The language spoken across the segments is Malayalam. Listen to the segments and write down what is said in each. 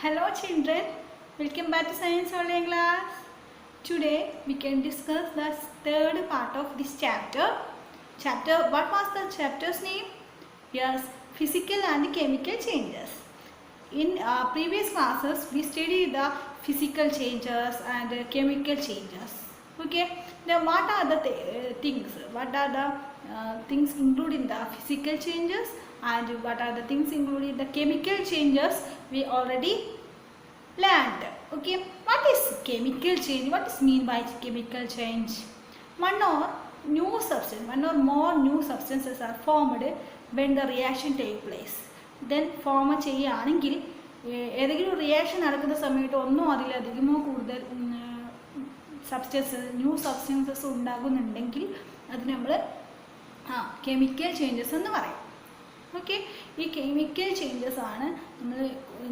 Hello children, welcome back to Science Online class. Today we can discuss the third part of this chapter. What was the chapter's name? Yes, physical and chemical changes. In previous classes we studied the physical changes and chemical changes. Okay, now what are the things? What are the things included in the physical changes and what are the things included in the chemical changes? We already learned. Okay, what is chemical change? What is mean by chemical change? One or more new substances are formed when the reaction take place. Then form ചെയ്യുകയാണെങ്കിൽ ഏതെങ്കിലും റിയാക്ഷൻ നടക്കുന്ന സമയത്ത് ഒന്നോ അതിലധികമോ കൂടുതൽ ന്യൂ സബ്സ്റ്റൻസസ് ഉണ്ടാകുന്നുണ്ടെങ്കിൽ അത് നമ്മൾ കെമിക്കൽ ചേഞ്ചസ് എന്ന് പറയും. ഓക്കെ, ഈ കെമിക്കൽ ചേഞ്ചസ് ആണ്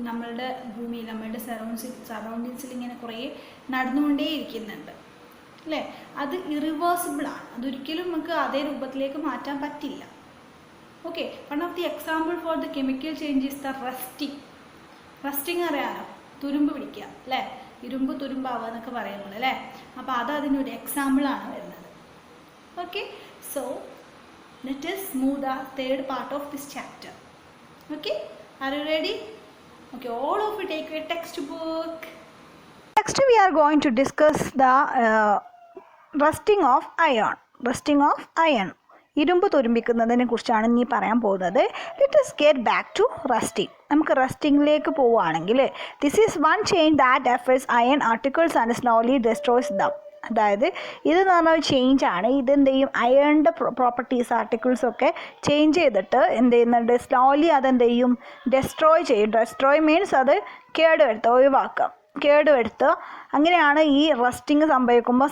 നമ്മളുടെ ഭൂമിയിൽ, നമ്മളുടെ സറൗണ്ടിങ്സിൽ ഇങ്ങനെ കുറേ നടന്നുകൊണ്ടേയിരിക്കുന്നുണ്ട് അല്ലേ. അത് ഇറിവേഴ്സിബിളാണ്, അതൊരിക്കലും നമുക്ക് അതേ രൂപത്തിലേക്ക് മാറ്റാൻ പറ്റില്ല. Okay, one of the example for the chemical change is the rusting അറിയാമല്ലോ, തുരുമ്പ് പിടിക്കുക അല്ലേ, ഇരുമ്പ് തുരുമ്പാവുക എന്നൊക്കെ പറയുന്നത് അല്ലേ. അപ്പോൾ അത് അതിനൊരു എക്സാമ്പിളാണ് വരുന്നത്. Okay, so let us move the third part of this chapter. Okay, are you ready? Okay, all of you take your textbook. Next we are going to discuss the rusting of iron. ഇരുമ്പ് തുരുമ്പിക്കുന്നതിനെ കുറിച്ചാണ് ഇനി പറയാൻ പോകുന്നത്. Let us get back to rusting. നമുക്ക് റസ്റ്റിംഗിലേക്ക് പോവുകയാണെങ്കിൽ this is one change that affects iron particles and slowly destroys them. അതായത് ഇതെന്ന് പറഞ്ഞാൽ ഒരു ചേഞ്ചാണ്. ഇതെന്ത് ചെയ്യും, അയണിൻ്റെ പ്രോപ്പർട്ടീസ് ആർട്ടിക്കിൾസ് ഒക്കെ ചേഞ്ച് ചെയ്തിട്ട് എന്ത് ചെയ്യുന്നുണ്ട്, സ്ലോലി അതെന്ത് ചെയ്യും, ഡെസ്ട്രോയ് ചെയ്യും. ഡെസ്ട്രോയ് മീൻസ് അത് കേടുവരുത്തുക. അങ്ങനെയാണ് ഈ റസ്റ്റിംഗ് സംഭവിക്കുമ്പോൾ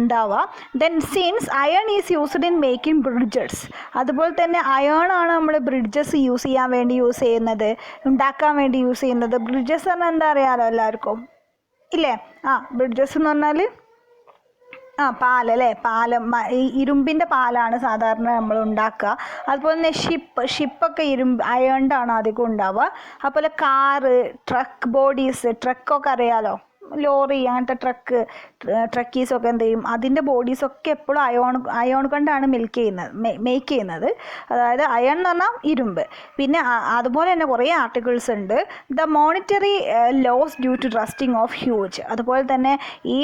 ഉണ്ടാവുക. Then since iron is used in making bridges, അതുപോലെ തന്നെ അയൺ ആണ് നമ്മൾ ബ്രിഡ്ജസ് ഉണ്ടാക്കാൻ വേണ്ടി യൂസ് ചെയ്യുന്നത്. ബ്രിഡ്ജസ് പറഞ്ഞാൽ എന്താ അറിയാമല്ലോ എല്ലാവർക്കും ഇല്ലേ. ബ്രിഡ്ജസ് എന്ന് പറഞ്ഞാൽ പാലല്ലേ, ഇരുമ്പിൻ്റെ പാലാണ് സാധാരണ നമ്മൾ ഉണ്ടാക്കുക. അതുപോലെ തന്നെ ഷിപ്പൊക്കെ അയണിൻ്റാണ് അധികം ഉണ്ടാവുക. അതുപോലെ കാറ്, ട്രക്ക് ബോഡീസ്, ട്രക്കൊക്കെ അറിയാലോ, ലോറി, അങ്ങനത്തെ ട്രക്കീസൊക്കെ എന്ത് ചെയ്യും, അതിൻ്റെ ബോഡീസൊക്കെ എപ്പോഴും അയോൺ കൊണ്ടാണ് മേക്ക് ചെയ്യുന്നത്. അതായത് അയൺ എന്ന് പറഞ്ഞാൽ ഇരുമ്പ്. പിന്നെ അതുപോലെ തന്നെ കുറേ ആർട്ടിക്കിൾസ് ഉണ്ട്. The monetary loss due to rusting of huge. അതുപോലെ തന്നെ ഈ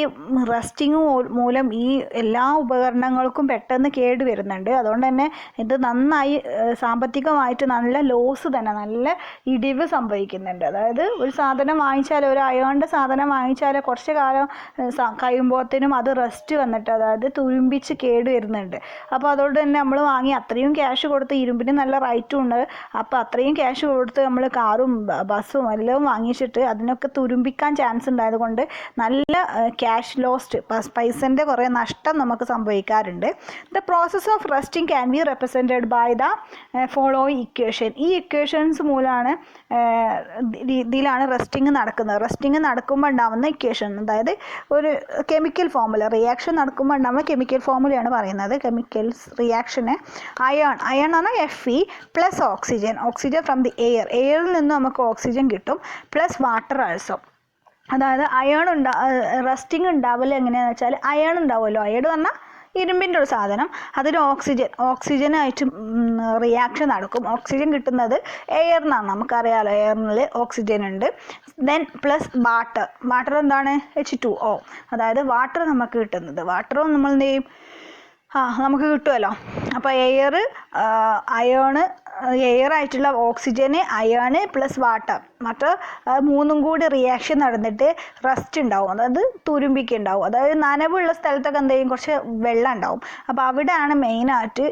റസ്റ്റിംഗ് മൂലം ഈ എല്ലാ ഉപകരണങ്ങൾക്കും പെട്ടെന്ന് കേട് വരുന്നുണ്ട്. അതുകൊണ്ട് തന്നെ ഇത് നന്നായി സാമ്പത്തികമായിട്ട് നല്ല ലോസ് തന്നെ, നല്ല ഇടിവ് സംഭവിക്കുന്നുണ്ട്. അതായത് ഒരു സാധനം വാങ്ങിച്ചാൽ, ഒരു അയോണിൻ്റെ സാധനം വാങ്ങിച്ചാൽ കുറച്ച് കാലം കഴിയുമ്പോഴത്തേനും അത് റസ്റ്റ് വന്നിട്ട്, അതായത് തുരുമ്പിച്ച് കേട് വരുന്നുണ്ട്. അപ്പോൾ അതുകൊണ്ട് തന്നെ നമ്മൾ വാങ്ങി അത്രയും ക്യാഷ് കൊടുത്ത്, ഇരുമ്പിന് നല്ല റേറ്റും ഉണ്ട്, അപ്പോൾ അത്രയും ക്യാഷ് കൊടുത്ത് നമ്മൾ കാറും ബസ്സും എല്ലാം വാങ്ങിച്ചിട്ട് അതിനൊക്കെ തുരുമ്പിക്കാൻ ചാൻസ് ഉണ്ടായതുകൊണ്ട് നല്ല ക്യാഷ് ലോസ്റ്റ്, പൈസൻ്റെ കുറേ നഷ്ടം നമുക്ക് സംഭവിക്കാറുണ്ട്. The process of rusting can be represented by the following equation. ഈ ഇക്വേഷൻസ് മൂലമാണ് ഇതിലാണ് റസ്റ്റിംഗ് നടക്കുന്നത്. റസ്റ്റിംഗ് നടക്കുമ്പോൾ ഉണ്ടാവുന്ന ഇക്വേഷൻ, അതായത് ഒരു കെമിക്കൽ ഫോമുല, റിയാക്ഷൻ നടക്കുമ്പോൾ ഉണ്ടാവുന്ന കെമിക്കൽ ഫോമുലയാണ് പറയുന്നത്. കെമിക്കൽസ് റിയാക്ഷന് അയൺ ആണ് Fe plus oxygen from the എയറിൽ നിന്ന് നമുക്ക് ഓക്സിജൻ കിട്ടും, പ്ലസ് വാട്ടർ ആൾസോ. അതായത് റസ്റ്റിംഗ് ഉണ്ടാവില്ല എങ്ങനെയാണെന്ന് വെച്ചാൽ, അയൺ ഉണ്ടാവുമല്ലോ, അയൺ പറഞ്ഞാൽ ഇരുമ്പിൻ്റെ ഒരു സാധനം, അതിന് ഓക്സിജനായിട്ട് റിയാക്ഷൻ നടക്കും. ഓക്സിജൻ കിട്ടുന്നത് എയറിനാണ്, നമുക്കറിയാമല്ലോ, എയറിൽ ഓക്സിജൻ ഉണ്ട്. ദെൻ പ്ലസ് വാട്ടർ എന്താണ്, H2O, അതായത് വാട്ടർ നമുക്ക് കിട്ടുന്നത്. വാട്ടറും നമ്മൾ എന്ത് ചെയ്യും, നമുക്ക് കിട്ടുമല്ലോ. അപ്പോൾ എയറായിട്ടുള്ള ഓക്സിജന്, അയണ് പ്ലസ് വാട്ടർ മൂന്നും കൂടി റിയാക്ഷൻ നടന്നിട്ട് റസ്റ്റ് ഉണ്ടാവും, അതായത് തുരുമ്പിക്കുണ്ടാവും. അതായത് നനവുള്ള സ്ഥലത്തൊക്കെ എന്ത് ചെയ്യും, കുറച്ച് വെള്ളം ഉണ്ടാവും. അപ്പോൾ അവിടെയാണ് മെയിനായിട്ട്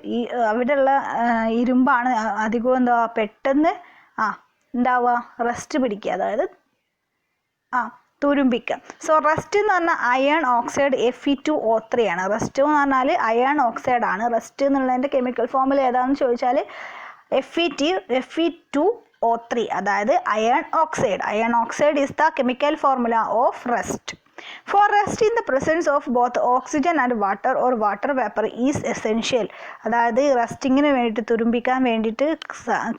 അവിടെയുള്ള ഇരുമ്പാണ് അധികവും പെട്ടെന്ന് ഉണ്ടാവുക, റസ്റ്റ് പിടിക്കുക, അതായത് തുരുമ്പിക്കുക. സോ റസ്റ്റ് എന്ന് പറഞ്ഞാൽ അയൺ ഓക്സൈഡ് Fe2O3 ആണ്. റസ്റ്റ് എന്ന് പറഞ്ഞാൽ അയൺ ഓക്സൈഡ് ആണ്. റസ്റ്റ് എന്നുള്ളതിൻ്റെ കെമിക്കൽ ഫോമുല ഏതാണെന്ന് ചോദിച്ചാൽ Fe2O3, അതായത് iron oxide is the chemical formula of rust. For rust in the presence of both oxygen and water or water vapour is essential. അതായത് റെസ്റ്റിങ്ങിന് വേണ്ടിയിട്ട് തുരുമ്പിക്കാൻ വേണ്ടിയിട്ട്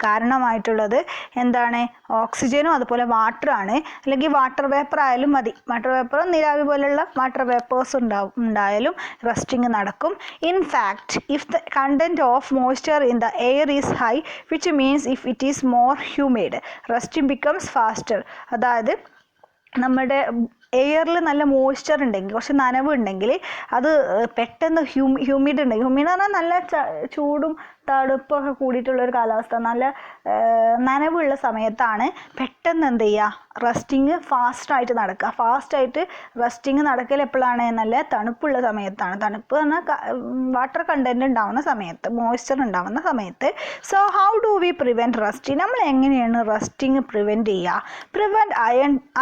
കാരണമായിട്ടുള്ളത് എന്താണ്? ഓക്സിജനും അതുപോലെ വാട്ടറാണ്. അല്ലെങ്കിൽ വാട്ടർ വേപ്പർ ആയാലും മതി. വാട്ടർ വേപ്പറും നീരാവി പോലുള്ള വാട്ടർ വേപ്പേഴ്സ് ഉണ്ടായാലും റെസ്റ്റിംഗ് നടക്കും. In fact if the content of moisture in the air is high which means if it is more humid rusting becomes faster. അതായത് നമ്മുടെ എയറിൽ നല്ല മോയ്സ്ചർ ഉണ്ടെങ്കിൽ, കുറച്ച് നനവ് ഉണ്ടെങ്കിൽ അത് പെട്ടെന്ന് ഹ്യൂമിഡ് ഉണ്ടെങ്കിൽ, ഹ്യൂമിഡ് എന്ന് പറഞ്ഞാൽ നല്ല ചൂടും തണുപ്പൊക്കെ കൂടിയിട്ടുള്ളൊരു കാലാവസ്ഥ, നല്ല നനവുള്ള സമയത്താണ് പെട്ടെന്ന് എന്ത് ചെയ്യുക? റെസ്റ്റിങ് ഫാസ്റ്റായിട്ട് നടക്കുക. ഫാസ്റ്റായിട്ട് റെസ്റ്റിങ് നടക്കൽ എപ്പോഴാണ്? നല്ല തണുപ്പുള്ള സമയത്താണ്. തണുപ്പ് പറഞ്ഞാൽ വാട്ടർ കണ്ടൻറ്റ് ഉണ്ടാവുന്ന സമയത്ത്, മോയ്സ്ചർ ഉണ്ടാവുന്ന സമയത്ത്. So how do we prevent resting? നമ്മൾ എങ്ങനെയാണ് റെസ്റ്റിംഗ് പ്രിവെൻറ്റ് ചെയ്യുക? Prevent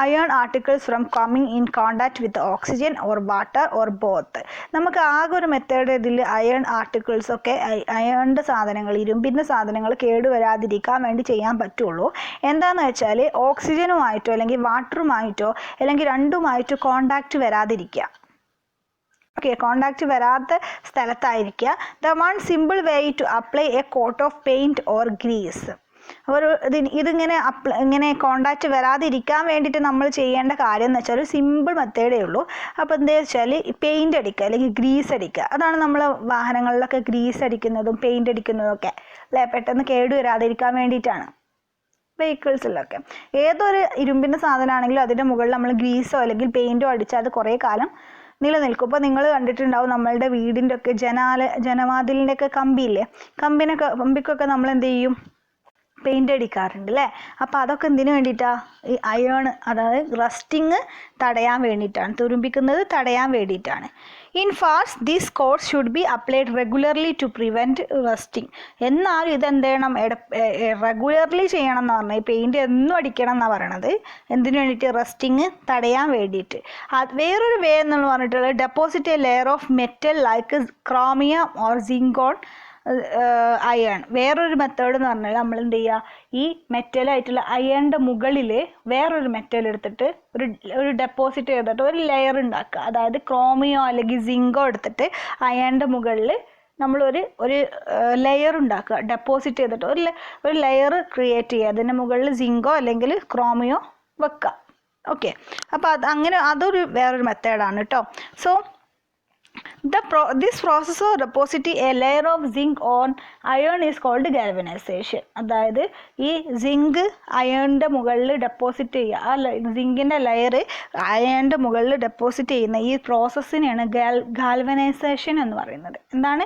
iron articles from coming in contact with oxygen or water or both. നമുക്ക് ആകെ ഒരു മെത്തേഡ് ഇതിൽ അയൺ ആർട്ടിക്കിൾസ് ഒക്കെ, അയണിൻ്റെ സാധനങ്ങൾ, ഇരുമ്പിൻ്റെ സാധനങ്ങൾ കേടുവരാതിരിക്കാൻ വേണ്ടി ചെയ്യാൻ പറ്റുള്ളൂ. എന്താണെന്ന് വെച്ചാൽ ഓക്സിജനുമായിട്ടോ അല്ലെങ്കിൽ വാട്ടറുമായിട്ടോ അല്ലെങ്കിൽ രണ്ടുമായിട്ടോ കോണ്ടാക്റ്റ് വരാതിരിക്കുക. ഓക്കെ, കോണ്ടാക്റ്റ് വരാത്ത സ്ഥലത്തായിരിക്കുക. The one simple way to apply a coat of paint or grease. ഒരു ഇങ്ങനെ കോണ്ടാക്റ്റ് വരാതിരിക്കാൻ വേണ്ടിയിട്ട് നമ്മൾ ചെയ്യേണ്ട കാര്യം എന്ന് വെച്ചാൽ ഒരു സിമ്പിൾ മെത്തേഡേ ഉള്ളൂ. അപ്പോൾ എന്താ വെച്ചാൽ പെയിൻ്റ് അടിക്കുക അല്ലെങ്കിൽ ഗ്രീസ് അടിക്കുക. അതാണ് നമ്മൾ വാഹനങ്ങളിലൊക്കെ ഗ്രീസ് അടിക്കുന്നതും പെയിൻ്റ് അടിക്കുന്നതും ഒക്കെ അല്ലേ, പെട്ടെന്ന് കേടുവരാതിരിക്കാൻ വേണ്ടിയിട്ടാണ്. വെഹിക്കിൾസിലൊക്കെ ഏതൊരു ഇരുമ്പിൻ്റെ സാധനമാണെങ്കിലും അതിൻ്റെ മുകളിൽ നമ്മൾ ഗ്രീസോ അല്ലെങ്കിൽ പെയിൻറ്റോ അടിച്ചാൽ അത് കുറേ കാലം നിലനിൽക്കും. ഇപ്പോൾ നിങ്ങൾ കണ്ടിട്ടുണ്ടാവും നമ്മളുടെ വീടിൻ്റെ ഒക്കെ ജനവാതിലിൻ്റെ ഒക്കെ കമ്പിയില്ലേ, കമ്പിക്കൊക്കെ നമ്മൾ എന്ത് ചെയ്യും? പെയിൻ്റ് അടിക്കാറുണ്ട് അല്ലേ. അപ്പോൾ അതൊക്കെ എന്തിനു വേണ്ടിയിട്ടാണ്? ഈ അയേൺ, അതായത് റസ്റ്റിങ് തടയാൻ വേണ്ടിയിട്ടാണ്, തുരുമ്പിക്കുന്നത് തടയാൻ വേണ്ടിയിട്ടാണ്. In fact these coats should be applied regularly to prevent rusting. എന്നാലും ഇതെന്ത് ചെയ്യണം? റെഗുലർലി ചെയ്യണം എന്ന് പറഞ്ഞാൽ ഈ പെയിൻറ്റ് എന്നും അടിക്കണം എന്നാണ് പറയണത്. എന്തിനു വേണ്ടിയിട്ട്? റസ്റ്റിംഗ് തടയാൻ വേണ്ടിയിട്ട്. വേറൊരു വേ എന്ന് പറഞ്ഞിട്ടുള്ളത് deposit a layer of metal like chromium or zinc on iron. വേറൊരു മെത്തേഡ് എന്ന് പറഞ്ഞാൽ നമ്മൾ എന്ത് ചെയ്യുക? ഈ മെറ്റലായിട്ടുള്ള അയണിൻ്റെ മുകളിൽ വേറൊരു മെറ്റൽ എടുത്തിട്ട് ഒരു ഡെപ്പോസിറ്റ് ചെയ്തിട്ട് ഒരു ലെയർ ഉണ്ടാക്കുക. അതായത് ക്രോമിയോ അല്ലെങ്കിൽ സിങ്കോ എടുത്തിട്ട് അയണിൻ്റെ മുകളിൽ നമ്മളൊരു ലെയർ ഉണ്ടാക്കുക. ഡെപ്പോസിറ്റ് ചെയ്തിട്ട് ഒരു ലെയർ ക്രിയേറ്റ് ചെയ്യുക. അതിൻ്റെ മുകളിൽ സിങ്കോ അല്ലെങ്കിൽ ക്രോമിയോ വെക്കുക. ഓക്കെ, അപ്പോൾ അതൊരു വേറൊരു മെത്തേഡാണ് കേട്ടോ. So this process of depositing a layer of zinc on iron is called galvanization. അതായത് ഈ സിങ്ക് അയണിൻ്റെ മുകളിൽ ഡെപ്പോസിറ്റ് ചെയ്യുക, ആ സിങ്കിൻ്റെ ലെയർ അയണിൻ്റെ മുകളിൽ ഡെപ്പോസിറ്റ് ചെയ്യുന്ന ഈ പ്രോസസ്സിനെയാണ് ഗാൽവനൈസേഷൻ എന്ന് പറയുന്നത്. എന്താണ്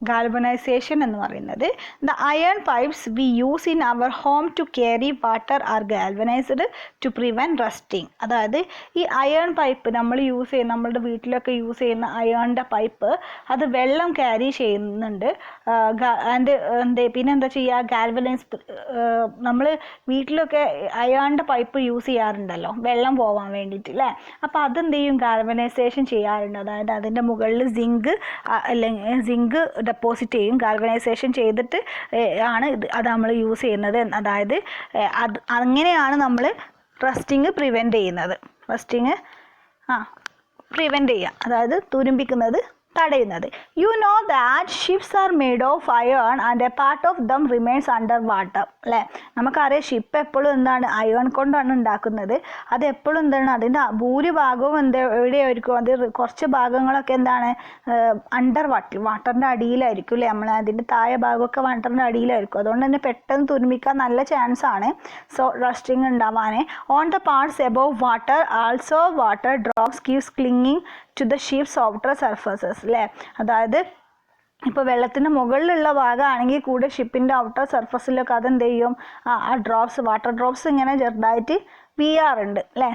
ഗാൽവനൈസേഷൻ എന്ന് പറയുന്നത്? The iron pipes we use in our home to carry water are galvanised to prevent rusting. അതായത് ഈ അയൺ പൈപ്പ് നമ്മൾ യൂസ് ചെയ്യുന്ന, നമ്മളുടെ വീട്ടിലൊക്കെ യൂസ് ചെയ്യുന്ന അയണിൻ്റെ പൈപ്പ്, അത് വെള്ളം ക്യാരി ചെയ്യുന്നുണ്ട്. പിന്നെ എന്താ ചെയ്യുക? ഗാൽവനൈസ്. നമ്മൾ വീട്ടിലൊക്കെ അയണിൻ്റെ പൈപ്പ് യൂസ് ചെയ്യാറുണ്ടല്ലോ വെള്ളം പോകാൻ വേണ്ടിയിട്ട് അല്ലേ. അപ്പോൾ അതെന്ത് ചെയ്യും? ഗാൽവനൈസേഷൻ ചെയ്യാറുണ്ട്. അതായത് അതിൻ്റെ മുകളിൽ സിങ്ക് ഡെപ്പോസിറ്റ് ചെയ്യും. ഗാൽവനൈസേഷൻ ചെയ്തിട്ട് ആണ് അത് നമ്മൾ യൂസ് ചെയ്യുന്നത്. അതായത് അങ്ങനെയാണ് നമ്മൾ റസ്റ്റിംഗ് പ്രിവെൻറ്റ് ചെയ്യുന്നത്. പ്രിവെൻറ്റ് ചെയ്യുക, അതായത് തുരുമ്പിക്കുന്നത് തടയുന്നത്. You know that ships are made of iron and A part of them remains under water അല്ലേ. നമുക്കറിയാം ഷിപ്പ് എപ്പോഴും എന്താണ്? അയൺ കൊണ്ടാണ് ഉണ്ടാക്കുന്നത്. അത് എപ്പോഴും എന്താണ്? അതിൻ്റെ ഭൂരിഭാഗവും എവിടെയായിരിക്കും? അത് കുറച്ച് ഭാഗങ്ങളൊക്കെ എന്താണ്? അണ്ടർ വാട്ടറിൻ്റെ അടിയിലായിരിക്കും അല്ലേ. നമ്മൾ അതിൻ്റെ താഴെ ഭാഗമൊക്കെ വാട്ടറിൻ്റെ അടിയിലായിരിക്കും. അതുകൊണ്ട് തന്നെ പെട്ടെന്ന് തുരുമ്പിക്കാൻ നല്ല ചാൻസ് ആണ്. സോ റസ്റ്റിംഗ് ഉണ്ടാവാൻ. On the parts above water also water drops keeps clinging to the ships outer surfaces അല്ലേ. അതായത് ഇപ്പോൾ വെള്ളത്തിൻ്റെ മുകളിലുള്ള ഭാഗമാണെങ്കിൽ കൂടെ ഷിപ്പിൻ്റെ ഔട്ടർ സർഫസിലൊക്കെ അതെന്ത് ചെയ്യും? വാട്ടർ ഡ്രോപ്സ് ഇങ്ങനെ ചെറുതായിട്ട് വീഴാറുണ്ട് അല്ലേ,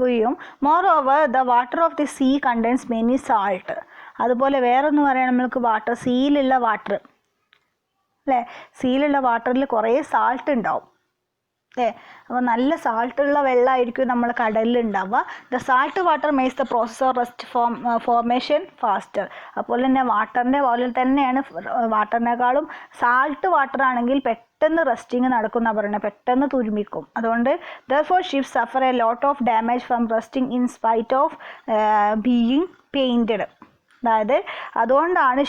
വീഴും. More over the water of the see contains many salt. അതുപോലെ വേറൊന്ന് പറയാൻ നമ്മൾക്ക് സീലുള്ള വാട്ടർ അല്ലേ, സീലുള്ള വാട്ടറിൽ കുറേ സാൾട്ട് ഉണ്ടാവും. അല്ലേ? അപ്പോൾ നല്ല സാൾട്ടുള്ള വെള്ളമായിരിക്കും നമ്മൾ കടലിലുണ്ടാവുക. The salt water makes the process of rust formation faster. അതുപോലെ തന്നെ വാട്ടറിൻ്റെ പോലെ തന്നെയാണ് വാട്ടറിനേക്കാളും സാൾട്ട് വാട്ടർ ആണെങ്കിൽ പെട്ടെന്ന് റസ്റ്റിങ് നടക്കുന്ന പറയുന്നത്, പെട്ടെന്ന് തുരുമ്പിക്കും. അതുകൊണ്ട് therefore ships suffer a lot of damage from rusting in spite of being painted. അതായത് അതുകൊണ്ടാണ്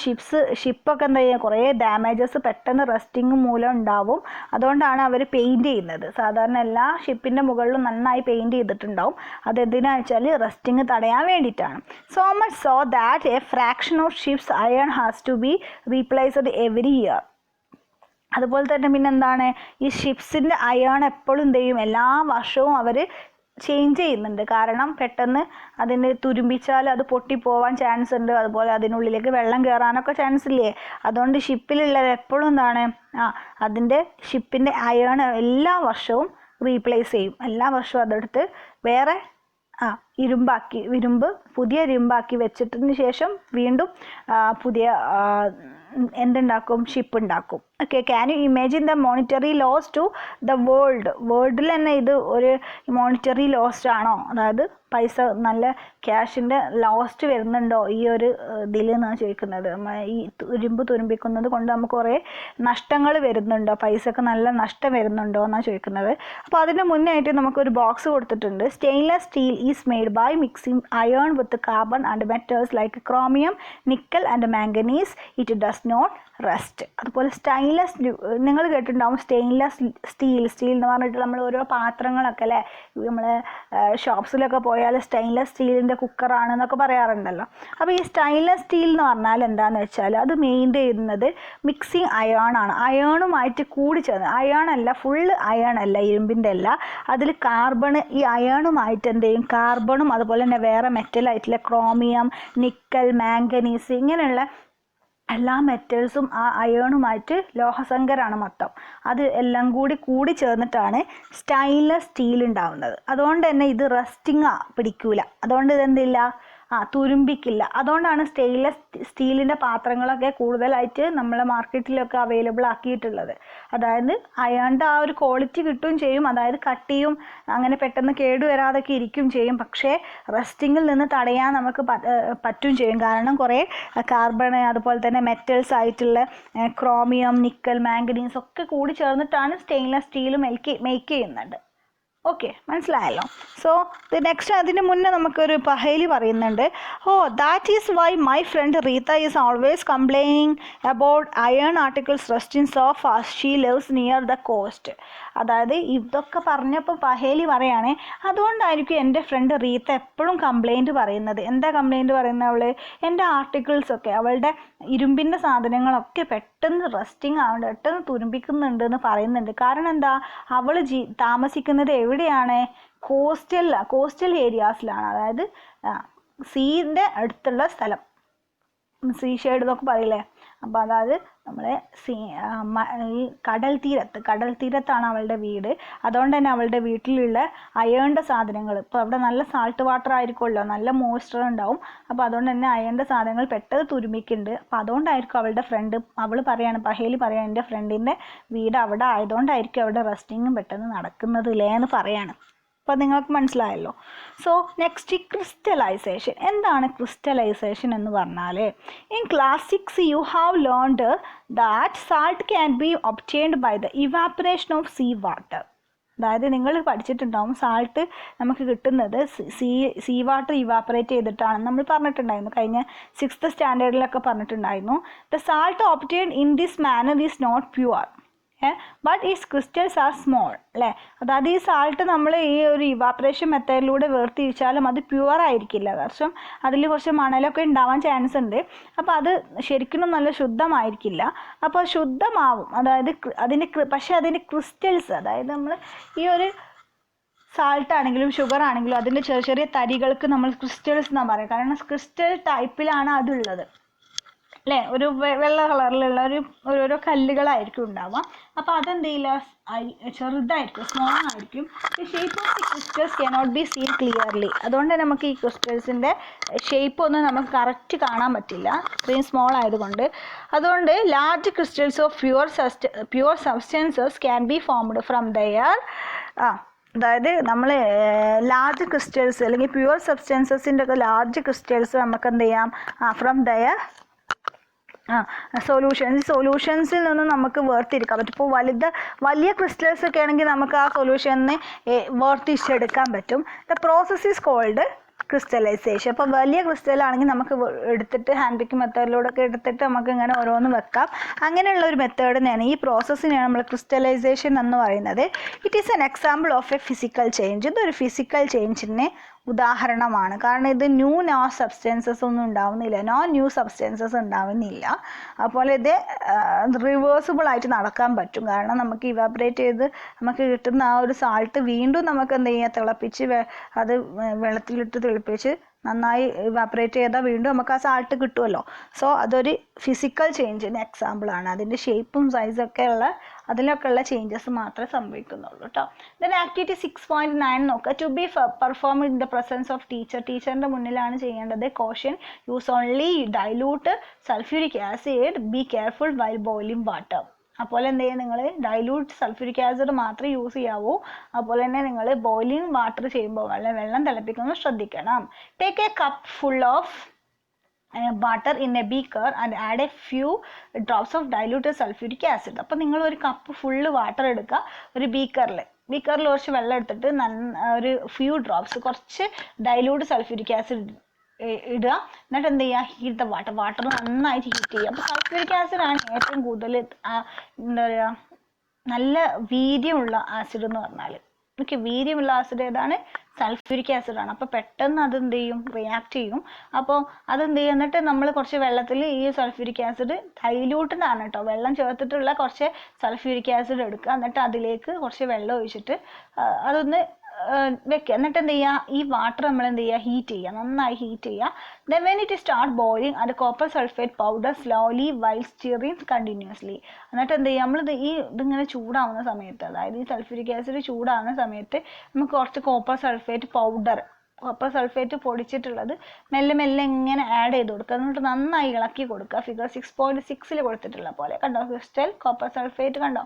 ഷിപ്പൊക്കെ എന്താ ചെയ്യുക, കുറേ ഡാമേജസ് പെട്ടെന്ന് റസ്റ്റിങ് മൂലം ഉണ്ടാവും. അതുകൊണ്ടാണ് അവർ പെയിൻറ്റ് ചെയ്യുന്നത്. സാധാരണ എല്ലാ ഷിപ്പിൻ്റെ മുകളിലും നന്നായി പെയിൻറ്റ് ചെയ്തിട്ടുണ്ടാവും. അതെന്തിനാണെന്ന് വെച്ചാൽ റസ്റ്റിങ് തടയാൻ വേണ്ടിയിട്ടാണ്. So much so that a fraction of ships iron has to be replaced every year. അതുപോലെ തന്നെ പിന്നെന്താണ്, ഈ ഷിപ്സിൻ്റെ അയൺ എപ്പോഴും എന്ത് ചെയ്യും, എല്ലാ വർഷവും അവർ ചേഞ്ച് ചെയ്യുന്നുണ്ട്. കാരണം പെട്ടെന്ന് അതിന് തുരുമ്പിച്ചാൽ അത് പൊട്ടിപ്പോവാൻ ചാൻസ് ഉണ്ട്. അതുപോലെ അതിനുള്ളിലേക്ക് വെള്ളം കയറാനൊക്കെ ചാൻസ് ഇല്ലേ. അതുകൊണ്ട് ഷിപ്പിലുള്ളത് എപ്പോഴും എന്താണ്, അതിൻ്റെ ഷിപ്പിൻ്റെ അയൺ എല്ലാ വർഷവും റീപ്ലേസ് ചെയ്യും. എല്ലാ വർഷവും അതെടുത്ത് വേറെ പുതിയ ഇരുമ്പാക്കി വെച്ചിട്ടതിന് ശേഷം വീണ്ടും പുതിയ എന്തുണ്ടാക്കും, ഷിപ്പ് ഉണ്ടാക്കും. Okay, can you imagine the monetary loss to the വേൾഡിൽ തന്നെ ഇത് ഒരു മോണിറ്ററി ലോസ്റ്റ് ആണോ? അതായത് പൈസ നല്ല ക്യാഷിൻ്റെ ലോസ്റ്റ് വരുന്നുണ്ടോ ഈ ഒരു ഇതിൽ എന്നാണ് ചോദിക്കുന്നത്. ഈ ഇരുമ്പ് തുരുമ്പിക്കുന്നത് കൊണ്ട് നമുക്ക് കുറേ നഷ്ടങ്ങൾ വരുന്നുണ്ടോ, പൈസക്ക് നല്ല നഷ്ടം വരുന്നുണ്ടോ എന്നാണ് ചോദിക്കുന്നത്. അപ്പോൾ അതിന് മുന്നേ ആയിട്ട് നമുക്കൊരു ബോക്സ് കൊടുത്തിട്ടുണ്ട്. Stainless steel is made by mixing iron with carbon and metals like chromium, nickel and manganese. It does not rust. അതുപോലെ സ്റ്റെയിൻലെസ്, നിങ്ങൾ കേട്ടിട്ടുണ്ടാവും സ്റ്റെയിൻലെസ് സ്റ്റീൽ എന്ന് പറഞ്ഞിട്ട് നമ്മൾ ഓരോ പാത്രങ്ങളൊക്കെ അല്ലേ, നമ്മൾ ഷോപ്സിലൊക്കെ പോയാൽ സ്റ്റെയിൻലെസ് സ്റ്റീലിൻ്റെ കുക്കറാണെന്നൊക്കെ പറയാറുണ്ടല്ലോ. അപ്പോൾ ഈ സ്റ്റെയിൻലെസ് സ്റ്റീൽ എന്ന് പറഞ്ഞാൽ എന്താണെന്ന് വെച്ചാൽ അത് മെയിൻറ്റെയിൻ ചെയ്യുന്നത് മിക്സിങ് അയണാണ്. അയണുമായിട്ട് കൂടി ചേർന്ന്, അയണല്ല ഫുള്ള് അയണല്ല, ഇരുമ്പിൻ്റെ അല്ല, അതിൽ കാർബണ്, ഈ അയണുമായിട്ട് എന്ത് ചെയ്യും, കാർബണും അതുപോലെ തന്നെ വേറെ മെറ്റലായിട്ടുള്ള ക്രോമിയം, നിക്കൽ, മാംഗനീസ് ഇങ്ങനെയുള്ള എല്ലാ മെറ്റൽസും ആ അയണുമായിട്ട് ലോഹസങ്കരാണ് മൊത്തം. അത് എല്ലാം കൂടി ചേർന്നിട്ടാണ് സ്റ്റെയിൻലെസ് സ്റ്റീൽ ഉണ്ടാവുന്നത്. അതുകൊണ്ട് തന്നെ ഇത് റസ്റ്റിങ് പിടിക്കൂല. അതുകൊണ്ട് ഇതെന്തില്ല, തുരുമ്പിക്കില്ല. അതുകൊണ്ടാണ് സ്റ്റെയിൻലെസ് സ്റ്റീലിൻ്റെ പാത്രങ്ങളൊക്കെ കൂടുതലായിട്ട് നമ്മളെ മാർക്കറ്റിലൊക്കെ അവൈലബിൾ ആക്കിയിട്ടുള്ളത്. അതായത് അയണിൻ്റെ ആ ഒരു ക്വാളിറ്റി കിട്ടുകയും ചെയ്യും, അതായത് കട്ടിയും അങ്ങനെ പെട്ടെന്ന് കേടുവരാതൊക്കെ ഇരിക്കും ചെയ്യും. പക്ഷേ റസ്റ്റിങ്ങിൽ നിന്ന് തടയാൻ നമുക്ക് പറ്റും ചെയ്യും. കാരണം കുറേ കാർബൺ അതുപോലെ തന്നെ മെറ്റൽസ് ആയിട്ടുള്ള ക്രോമിയം, നിക്കൽ, മാംഗനീസ് ഒക്കെ കൂടി ചേർന്നിട്ടാണ് സ്റ്റെയിൻലെസ് സ്റ്റീൽ മേക്ക് ചെയ്യുന്നുണ്ട്. ഓക്കെ, മനസ്സിലായല്ലോ. സോ നെക്സ്റ്റ്, അതിന് മുന്നേ നമുക്കൊരു പഹേലി പറയുന്നുണ്ട്. That is why my friend Reeta is always complaining about iron articles rusting so fast. She lives near the coast. അതായത് ഇതൊക്കെ പറഞ്ഞപ്പോൾ പഹേലി പറയുകയാണേ, അതുകൊണ്ടായിരിക്കും എൻ്റെ ഫ്രണ്ട് റീത്ത എപ്പോഴും കംപ്ലൈൻറ്റ് പറയുന്നത്. എന്താ കംപ്ലൈൻറ്റ് പറയുന്നത്? അവൾ എൻ്റെ ആർട്ടിക്കിൾസൊക്കെ, അവളുടെ ഇരുമ്പിൻ്റെ സാധനങ്ങളൊക്കെ പെട്ടെന്ന് റസ്റ്റിംഗ് ആവുന്നുണ്ട്, പെട്ടെന്ന് തുരുമ്പിക്കുന്നുണ്ട് എന്ന് പറയുന്നുണ്ട്. കാരണം എന്താ, അവൾ താമസിക്കുന്നത് എവിടെയാണ്? കോസ്റ്റൽ ഏരിയാസിലാണ്. അതായത് സീൻ്റെ അടുത്തുള്ള സ്ഥലം, സീ ഷെയ്ഡ് എന്നൊക്കെ പറയില്ലേ. അപ്പോൾ അതായത് നമ്മളെ ഈ കടൽ തീരത്താണ് അവളുടെ വീട്. അതുകൊണ്ട് തന്നെ അവളുടെ വീട്ടിലുള്ള അയണിൻ്റെ സാധനങ്ങൾ, ഇപ്പോൾ അവിടെ നല്ല സാൾട്ട് വാട്ടർ ആയിരിക്കുമല്ലോ, നല്ല മോയ്സ്ചർ ഉണ്ടാവും. അപ്പോൾ അതുകൊണ്ട് തന്നെ അയണിൻ്റെ സാധനങ്ങൾ പെട്ടെന്ന് തുരുമ്പിക്കുന്നുണ്ട്. അപ്പോൾ അതുകൊണ്ടായിരിക്കും അവളുടെ ഫ്രണ്ട്, അവൾ പറയാണ്, പഹേലി പറയാണ്, എൻ്റെ ഫ്രണ്ടിൻ്റെ വീട് അവിടെ ആയതുകൊണ്ടായിരിക്കും അവിടെ റസ്റ്റിങ്ങും പെട്ടെന്ന് നടക്കുന്നത് ഇല്ലേ എന്ന് പറയാണ്. അപ്പോൾ നിങ്ങൾക്ക് മനസ്സിലായല്ലോ. So next, crystallisation. എന്താണ് ക്രിസ്റ്റലൈസേഷൻ എന്ന് പറഞ്ഞാൽ, in class 6 you have learned that salt can be obtained by the evaporation of sea water. അതായത് നിങ്ങൾ പഠിച്ചിട്ടുണ്ടാവും, സാൾട്ട് നമുക്ക് കിട്ടുന്നത് സീ വാട്ടർ ഇവാപ്പറേറ്റ് ചെയ്തിട്ടാണ് നമ്മൾ പറഞ്ഞിട്ടുണ്ടായിരുന്നു. കഴിഞ്ഞ 6th സ്റ്റാൻഡേർഡിലൊക്കെ പറഞ്ഞിട്ടുണ്ടായിരുന്നു. The salt obtained in this manner is not pure but is crystals are small. അല്ലേ? അതായത് ഈ സാൾട്ട് നമ്മൾ ഈ ഒരു ഇവാപ്പറേഷൻ മെത്തേഡിലൂടെ വേർതിരിച്ചാലും അത് പ്യുവർ ആയിരിക്കില്ല. കാരണം അതിൽ കുറച്ച് മണലൊക്കെ ഉണ്ടാവാൻ ചാൻസ് ഉണ്ട്. അപ്പോൾ അത് ശരിക്കും നല്ല ശുദ്ധമായിരിക്കില്ല. അപ്പോൾ ശുദ്ധമാവും, അതായത് പക്ഷേ അതിൻ്റെ ക്രിസ്റ്റൽസ്, അതായത് നമ്മൾ ഈ ഒരു സാൾട്ട് ആണെങ്കിലും ഷുഗർ ആണെങ്കിലും അതിൻ്റെ ചെറിയ ചെറിയ തരികൾക്ക് നമ്മൾ ക്രിസ്റ്റൽസ് എന്നാണ് പറയുക. കാരണം ക്രിസ്റ്റൽ ടൈപ്പിലാണ് അതുള്ളത് അല്ലേ. ഒരു വെള്ള കളറിലുള്ള ഓരോരോ കല്ലുകളായിരിക്കും ഉണ്ടാവുക. അപ്പോൾ അതെന്ത് ചെയ്യില്ല, ചെറുതായിരിക്കും, സ്മോൾ ആയിരിക്കും. ഈ shape of the crystals cannot be seen clearly. അതുകൊണ്ട് നമുക്ക് ഈ ക്രിസ്റ്റൽസിൻ്റെ ഷേപ്പ് ഒന്നും നമുക്ക് കറക്റ്റ് കാണാൻ പറ്റില്ല, ഇത്രയും സ്മോൾ ആയതുകൊണ്ട്. അതുകൊണ്ട് large crystals of pure substances can be formed from their അതായത് നമ്മൾ ലാർജ് ക്രിസ്റ്റൽസ് അല്ലെങ്കിൽ പ്യുവർ സബ്സ്റ്റൻസസിൻ്റെ ഒക്കെ ലാർജ് ക്രിസ്റ്റൽസ് നമുക്ക് എന്ത് ചെയ്യാം ഫ്രം ദയർ സൊല്യൂഷൻസിൽ നിന്ന് നമുക്ക് വേർതിരിക്കാൻ പറ്റും. ഇപ്പോൾ വലിയ ക്രിസ്റ്റൽസ് ഒക്കെ ആണെങ്കിൽ നമുക്ക് ആ സൊല്യൂഷനെ വേർതിരിച്ചെടുക്കാൻ പറ്റും. The process is called crystallisation. അപ്പോൾ വലിയ ക്രിസ്റ്റലാണെങ്കിൽ നമുക്ക് എടുത്തിട്ട് ഹാൻഡ് പിക്ക് മെത്തേഡിലൂടെ ഒക്കെ എടുത്തിട്ട് നമുക്ക് ഇങ്ങനെ ഓരോന്ന് വെക്കാം. അങ്ങനെയുള്ള ഒരു മെത്തേഡിനെയാണ്, ഈ പ്രോസസ്സിനെയാണ് നമ്മൾ ക്രിസ്റ്റലൈസേഷൻ എന്ന് പറയുന്നത്. It is an example of A physical change. ഇതൊരു ഫിസിക്കൽ ചേഞ്ചിന് ഉദാഹരണമാണ്. കാരണം ഇത് നോ സബ്സ്റ്റൻസസ് ഒന്നും ഉണ്ടാവുന്നില്ല, ന്യൂ സബ്സ്റ്റൻസസ് ഉണ്ടാവുന്നില്ല. അപ്പോൾ ഇത് റിവേഴ്സിബിൾ ആയിട്ട് നടക്കാൻ പറ്റും. കാരണം നമുക്ക് ഇവാപറേറ്റ് ചെയ്ത് നമുക്ക് കിട്ടുന്ന ആ ഒരു സാൾട്ട് വീണ്ടും നമുക്ക് എന്ത് ചെയ്യുക, തിളപ്പിച്ച് അത് വെള്ളത്തിലിട്ട് തിളപ്പിച്ച് നന്നായി ഇവാപറേറ്റ് ചെയ്താൽ വീണ്ടും നമുക്ക് ആ സാൾട്ട് കിട്ടുമല്ലോ. സോ അതൊരു ഫിസിക്കൽ ചേഞ്ചിന് എക്സാമ്പിളാണ്. അതിൻ്റെ ഷേപ്പും സൈസൊക്കെ അതിലൊക്കെ ഉള്ള ചേഞ്ചസ് മാത്രമേ സംഭവിക്കുന്നുള്ളൂ കേട്ടോ. ദെൻ ആക്ടിവിറ്റി 6.9 നോക്കുക. To be perform in the presence of teacher. ടീച്ചറിൻ്റെ മുന്നിലാണ് ചെയ്യേണ്ടത്. Caution use only dilute sulphuric acid. Be careful while boiling water. അപ്പോൾ എന്ത് ചെയ്യുക, നിങ്ങൾ ഡൈലൂട്ട് സൾഫ്യൂരിക് ആസിഡ് മാത്രമേ യൂസ് ചെയ്യാവൂ. അതുപോലെ തന്നെ നിങ്ങൾ ബോയിലിംഗ് വാട്ടർ ചെയ്യുമ്പോൾ വെള്ളം തിളപ്പിക്കുന്നത് ശ്രദ്ധിക്കണം. Take A cup full of water in A beaker and add A few drops of diluted sulphuric acid. അപ്പോൾ നിങ്ങൾ ഒരു കപ്പ് ഫുള്ള് വാട്ടർ എടുക്കുക, ഒരു ബീക്കറിൽ കുറച്ച് വെള്ളം എടുത്തിട്ട് ഒരു ഫ്യൂ ഡ്രോപ്സ് കുറച്ച് ഡൈലൂട്ട് സൾഫ്യൂരിക് ആസിഡ് ഇടുക. എന്നിട്ട് എന്ത് ചെയ്യുക, ഹീറ്റ് ദ വാട്ടർ നന്നായിട്ട് ഹീറ്റ് ചെയ്യുക. അപ്പോൾ സൾഫ്യൂരിക് ആസിഡ് ആണ് ഏറ്റവും കൂടുതൽ എന്താ പറയുക നല്ല വീര്യമുള്ള ആസിഡ് എന്ന് പറഞ്ഞാൽ. വീര്യമുള്ള ആസിഡ് ഏതാണ്? സൾഫ്യൂരിക് ആസിഡ് ആണ്. അപ്പോൾ പെട്ടെന്ന് അതെന്ത് ചെയ്യും, റിയാക്ട് ചെയ്യും. അപ്പോൾ അതെന്ത് ചെയ്യും, എന്നിട്ട് നമ്മൾ കുറച്ച് വെള്ളത്തിൽ ഈ സൾഫ്യൂരിക് ആസിഡ് ഡൈലൂട്ടഡ് ആണ് കേട്ടോ, വെള്ളം ചേർത്തിട്ടുള്ള കുറച്ച് സൾഫ്യൂരിക് ആസിഡ് എടുക്കുക. എന്നിട്ട് അതിലേക്ക് കുറച്ച് വെള്ളം ഒഴിച്ചിട്ട് അതൊന്ന് വെക്കുക. എന്നിട്ട് എന്ത് ചെയ്യുക, ഈ വാട്ടർ നമ്മൾ എന്ത് ചെയ്യുക, ഹീറ്റ് ചെയ്യുക, നന്നായി ഹീറ്റ് ചെയ്യുക. Then when it start boiling and copper sulphate powder slowly while stirring continuously. എന്നിട്ട് എന്ത് ചെയ്യുക, നമ്മളിത് ഇതിങ്ങനെ ചൂടാവുന്ന സമയത്ത്, അതായത് ഈ സൾഫ്യൂരിക് ആസിഡ് ചൂടാവുന്ന സമയത്ത് നമുക്ക് കുറച്ച് കോപ്പർ സൾഫേറ്റ് പൊടിച്ചിട്ടുള്ളത് മെല്ലെ മെല്ലെ ഇങ്ങനെ ആഡ് ചെയ്ത് കൊടുക്കുക. എന്നിട്ട് നന്നായി ഇളക്കി കൊടുക്കുക. ഫിഗർ 6.6 കൊടുത്തിട്ടുള്ള പോലെ കണ്ടോ, ക്രിസ്റ്റൽ കോപ്പർ സൾഫേറ്റ് കണ്ടോ.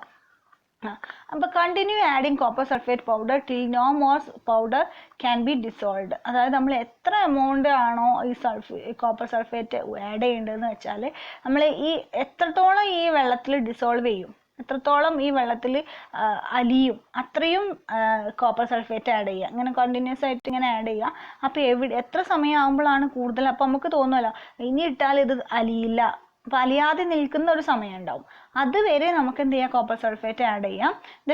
അപ്പോൾ continue adding copper sulphate powder till no more powder can be dissolved. അതായത് നമ്മൾ എത്ര എമൗണ്ട് ആണോ ഈ കോപ്പർ സൾഫേറ്റ് ആഡ് ചെയ്യേണ്ടതെന്ന് വെച്ചാൽ നമ്മൾ എത്രത്തോളം ഈ വെള്ളത്തിൽ ഡിസോൾവ് ചെയ്യും, എത്രത്തോളം ഈ വെള്ളത്തിൽ അലിയും, അത്രയും കോപ്പർ സൾഫേറ്റ് ആഡ് ചെയ്യുക. ഇങ്ങനെ കണ്ടിന്യൂസ് ആയിട്ട് ഇങ്ങനെ ആഡ് ചെയ്യുക. അപ്പോൾ എത്ര സമയം ആകുമ്പോഴാണ് കൂടുതൽ, അപ്പോൾ നമുക്ക് തോന്നുമല്ലോ ഇനി ഇട്ടാൽ ഇത് അലിയില്ല, അപ്പോൾ അലിയാതെ നിൽക്കുന്ന ഒരു സമയം ഉണ്ടാവും. അതുവരെ നമുക്ക് എന്ത് ചെയ്യാം, കോപ്പർ സൾഫേറ്റ് ആഡ് ചെയ്യാം.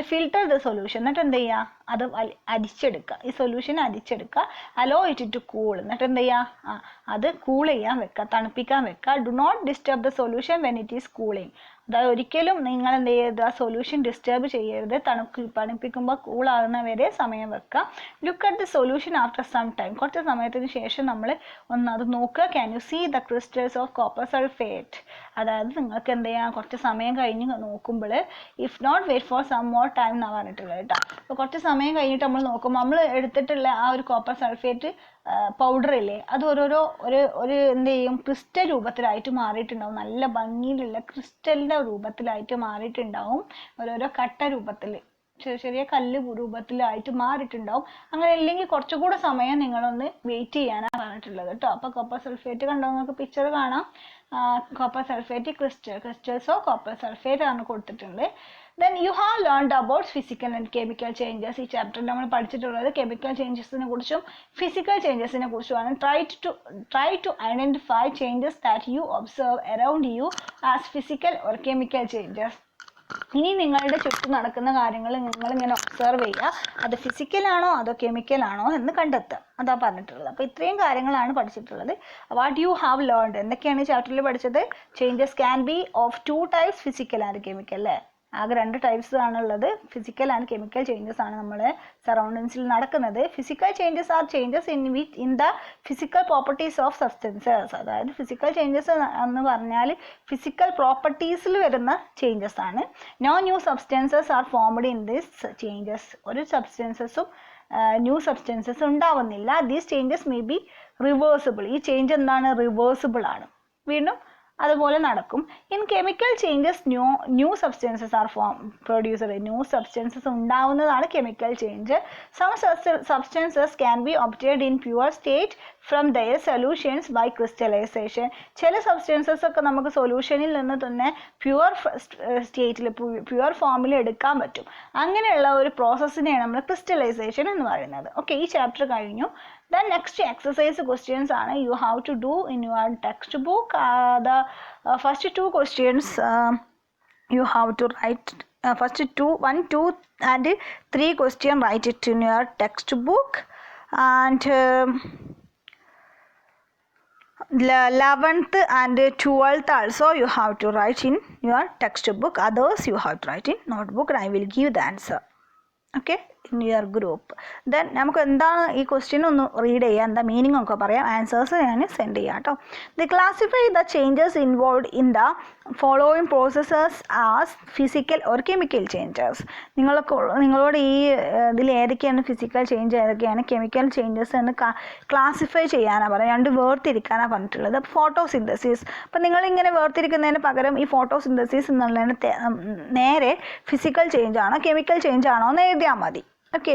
Filter the solution. എന്നിട്ട് എന്ത് ചെയ്യുക, അത് അരിച്ചെടുക്കുക, ഈ സൊല്യൂഷൻ അരിച്ചെടുക്കുക. Allow it to cool. എന്നിട്ട് എന്ത് ചെയ്യുക, അത് കൂൾ ചെയ്യാൻ വെക്കുക, തണുപ്പിക്കാൻ വെക്കുക. Do not disturb the solution when it is cooling. അതായത് ഒരിക്കലും നിങ്ങൾ എന്ത് ചെയ്യരുത്, ആ സൊല്യൂഷൻ ഡിസ്റ്റർബ് ചെയ്യരുത്. തണുപ്പിക്കുമ്പോൾ കൂളാകുന്നവരെ സമയം വെക്കുക. Look at the solution after some time. കുറച്ച് സമയത്തിന് ശേഷം നമ്മൾ അത് നോക്കുക. Can you see the crystals of copper sulphate. അതായത് നിങ്ങൾക്ക് എന്ത് ചെയ്യാം, കുറച്ച് സമയം കഴിഞ്ഞ് നോക്കുമ്പോൾ if not wait for some more time എന്നാണ് പറഞ്ഞിട്ടുള്ളത് കേട്ടോ. അപ്പോൾ കുറച്ച് സമയം കഴിഞ്ഞിട്ട് നമ്മൾ നോക്കുമ്പോൾ നമ്മൾ എടുത്തിട്ടുള്ള ആ ഒരു കോപ്പർ സൾഫേറ്റ് പൗഡർ ഇല്ലേ, അത് ഒരു എന്ത് ചെയ്യും, ക്രിസ്റ്റൽ രൂപത്തിലായിട്ട് മാറിയിട്ടുണ്ടാവും. നല്ല ഭംഗിയിലുള്ള ക്രിസ്റ്റലിൻ്റെ രൂപത്തിലായിട്ട് മാറിയിട്ടുണ്ടാവും. ഓരോരോ കട്ട രൂപത്തിൽ, ചെറിയ കല്ല് രൂപത്തിലായിട്ട് മാറിയിട്ടുണ്ടാവും. അങ്ങനെ ഇല്ലെങ്കിൽ കുറച്ചുകൂടെ സമയം നിങ്ങളൊന്ന് വെയിറ്റ് ചെയ്യാനാണ് പറഞ്ഞിട്ടുള്ളത് കേട്ടോ. അപ്പോൾ കോപ്പർ സൾഫേറ്റ് കണ്ടോ, നിങ്ങൾക്ക് പിക്ചർ കാണാം. Copper sulphate crystals of copper sulphate ആണ് കൊടുത്തിട്ടുണ്ട്. Then you have learned about physical and chemical changes. ഈ ചാപ്റ്ററിൽ നമ്മൾ പഠിച്ചിട്ടുള്ളത് കെമിക്കൽ ചേഞ്ചസിനെ കുറിച്ചും ഫിസിക്കൽ ചേഞ്ചസിനെ കുറിച്ചുമാണ്. Try to identify changes that you observe around you as physical or chemical changes. ഇനി നിങ്ങളുടെ ചുറ്റും നടക്കുന്ന കാര്യങ്ങൾ നിങ്ങളിങ്ങനെ ഒബ്സർവ് ചെയ്യുക. അത് ഫിസിക്കലാണോ അതോ കെമിക്കലാണോ എന്ന് കണ്ടെത്തുക. അതാ പറഞ്ഞിട്ടുള്ളത്. അപ്പോൾ ഇത്രയും കാര്യങ്ങളാണ് പഠിച്ചിട്ടുള്ളത്. വാട്ട് യു ഹാവ് ലേൺഡ് എന്തൊക്കെയാണ് ഈ ചാപ്റ്ററിൽ പഠിച്ചത്? Changes can be of 2 types, physical and chemical. അല്ലേ, ആകെ 2 types ആണുള്ളത്. ഫിസിക്കൽ ആൻഡ് കെമിക്കൽ ചേഞ്ചസ് ആണ് നമ്മുടെ സറൗണ്ടിങ്സിൽ നടക്കുന്നത്. Physical changes are changes in the physical properties of substances. അതായത് ഫിസിക്കൽ ചേഞ്ചസ് എന്ന് പറഞ്ഞാൽ ഫിസിക്കൽ പ്രോപ്പർട്ടീസിൽ വരുന്ന ചേഞ്ചസ് ആണ്. No new substances are formed in this changes. ഒരു സബ്സ്റ്റൻസസും ന്യൂ സബ്സ്റ്റൻസസ് ഉണ്ടാവുന്നില്ല. These changes may be reversible. ഈ ചേഞ്ച് എന്താണ്? റിവേഴ്സിബിൾ ആണ്. വീണ്ടും അതുപോലെ നടക്കും. In chemical changes new substances are produced. New substances ഉണ്ടാവുന്നതാണ് chemical change. Some substances can be obtained in pure state from their solutions by crystallisation. ചില സബ്സ്റ്റൻസസ് ഒക്കെ നമുക്ക് സൊല്യൂഷനിൽ നിന്ന് തന്നെ പ്യുവർ സ്റ്റേറ്റിൽ പ്യുവർ ഫോമിൽ എടുക്കാൻ പറ്റും. അങ്ങനെയുള്ള ഒരു പ്രോസസ്സിനെയാണ് നമ്മൾ ക്രിസ്റ്റലൈസേഷൻ എന്ന് പറയുന്നത്. ഓക്കെ, ഈ ചാപ്റ്റർ കഴിഞ്ഞു. Then next exercise questions are you have to do in your textbook. The first two questions you have to write. First 1, 2 and 3 question write it in your textbook, and 11th and 12th also you have to write in your textbook. Others you have to write in notebook, and I will give the answer. Okay, in your group. Then നമുക്ക് എന്താണ് ഈ ക്വസ്റ്റ്യൻ ഒന്ന് റീഡ് ചെയ്യാം, എന്താ മീനിങ് ഒക്കെ പറയാം, ആൻസേഴ്സ് ഞാൻ സെൻഡ് ചെയ്യാം കേട്ടോ. The classify the changes involve in the following processes as physical or chemical changes. നിങ്ങളോട് ഈ ഇതിൽ ഏതൊക്കെയാണ് ഫിസിക്കൽ ചേഞ്ച്, ഏതൊക്കെയാണ് കെമിക്കൽ ചേഞ്ചസ് എന്ന് ക്ലാസിഫൈ ചെയ്യാനാണ് പറയുക. രണ്ട് വേർതിരിക്കാനാണ് പറഞ്ഞിട്ടുള്ളത്. ഫോട്ടോസിന്തസിസ്, അപ്പം നിങ്ങളിങ്ങനെ വേർതിരിക്കുന്നതിന് പകരം ഈ ഫോട്ടോസിന്തസിസ് എന്നുള്ളതിന് നേരെ ഫിസിക്കൽ ചേഞ്ച് ആണോ കെമിക്കൽ ചേഞ്ച് ആണോ എന്ന് എഴുതിയാൽ മതി. ഓക്കെ,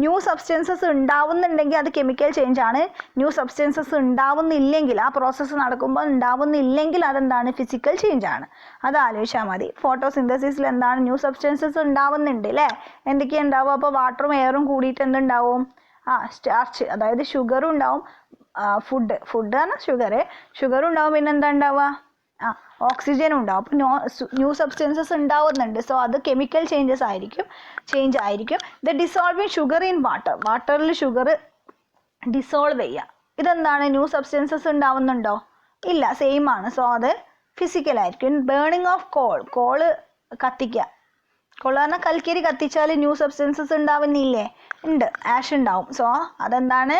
ന്യൂ സബ്സ്റ്റൻസസ് ഉണ്ടാവുന്നുണ്ടെങ്കിൽ അത് കെമിക്കൽ ചേഞ്ച് ആണ്. ന്യൂ സബ്സ്റ്റൻസസ് ഉണ്ടാവുന്നില്ലെങ്കിൽ, ആ പ്രോസസ്സ് നടക്കുമ്പോൾ ഉണ്ടാവുന്നില്ലെങ്കിൽ അതെന്താണ്, ഫിസിക്കൽ ചേഞ്ച് ആണ്. അത് ആലോചിച്ചാൽ മതി. ഫോട്ടോസിന്തസിസിൽ എന്താണ്, ന്യൂ സബ്സ്റ്റൻസസ് ഉണ്ടാവുന്നുണ്ട് അല്ലേ, എന്തൊക്കെയാണ് ഉണ്ടാവും? അപ്പോൾ വാട്ടറും എയറും കൂടിയിട്ട് എന്തുണ്ടാവും, സ്റ്റാർച്ച്, അതായത് ഷുഗറും ഉണ്ടാവും. ഫുഡ് ആണ് ഷുഗറും ഉണ്ടാവും. പിന്നെ എന്താ ഉണ്ടാവുക, ഓക്സിജനും ഉണ്ടാവും. അപ്പോൾ ന്യൂ സബ്സ്റ്റൻസസ് ഉണ്ടാവുന്നുണ്ട്. സോ അത് കെമിക്കൽ ചേഞ്ച് ആയിരിക്കും. ദ ഡിസോൾവിങ് ഷുഗർ ഇൻ വാട്ടറിൽ ഷുഗർ ഡിസോൾവ് ചെയ്യുക. ഇതെന്താണ്, ന്യൂ സബ്സ്റ്റൻസസ് ഉണ്ടാവുന്നുണ്ടോ? ഇല്ല, സെയിം ആണ്. സോ അത് ഫിസിക്കൽ ആയിരിക്കും. ബേണിംഗ് ഓഫ് കോള് കത്തിക്കുക. കോള് പറഞ്ഞാൽ കൽക്കരി കത്തിച്ചാൽ ന്യൂ സബ്സ്റ്റൻസസ് ഉണ്ടാവുന്നില്ലേ? ഉണ്ട്, ആഷ് ഉണ്ടാവും. സോ അതെന്താണ്,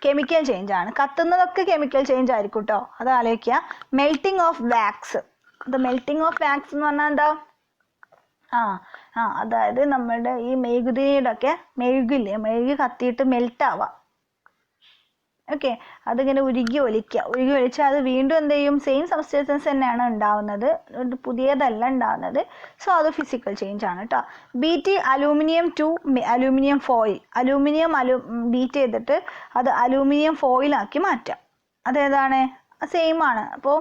കെമിക്കൽ ചേഞ്ച് ആണ്. കത്തുന്നതൊക്കെ കെമിക്കൽ ചേഞ്ച് ആയിരിക്കും കേട്ടോ, അത് ആലോചിക്കുക. Melting of wax. ഇത് മെൽറ്റിംഗ് ഓഫ് വാക്സ് എന്ന് പറഞ്ഞാൽ എന്താ, അതായത് നമ്മളുടെ ഈ മെഴുകുതിരിയുടെ ഒക്കെ മെഴുകി കത്തിയിട്ട് മെൽറ്റ് ആവാം. ഓക്കെ, അതിങ്ങനെ ഉരുകി ഒലിച്ചാൽ അത് വീണ്ടും എന്ത് ചെയ്യും, സെയിം സബ്സ്റ്റൻസസ് തന്നെയാണ് ഉണ്ടാവുന്നത്, പുതിയതല്ല ഉണ്ടാവുന്നത്. സോ അത് ഫിസിക്കൽ ചേഞ്ച് ആണ് കേട്ടോ. Beat aluminium to aluminium foil. Beat ചെയ്തിട്ട് അത് അലൂമിനിയം ഫോയിലാക്കി മാറ്റാം. അതേതാണ്, സെയിം ആണ്. അപ്പോൾ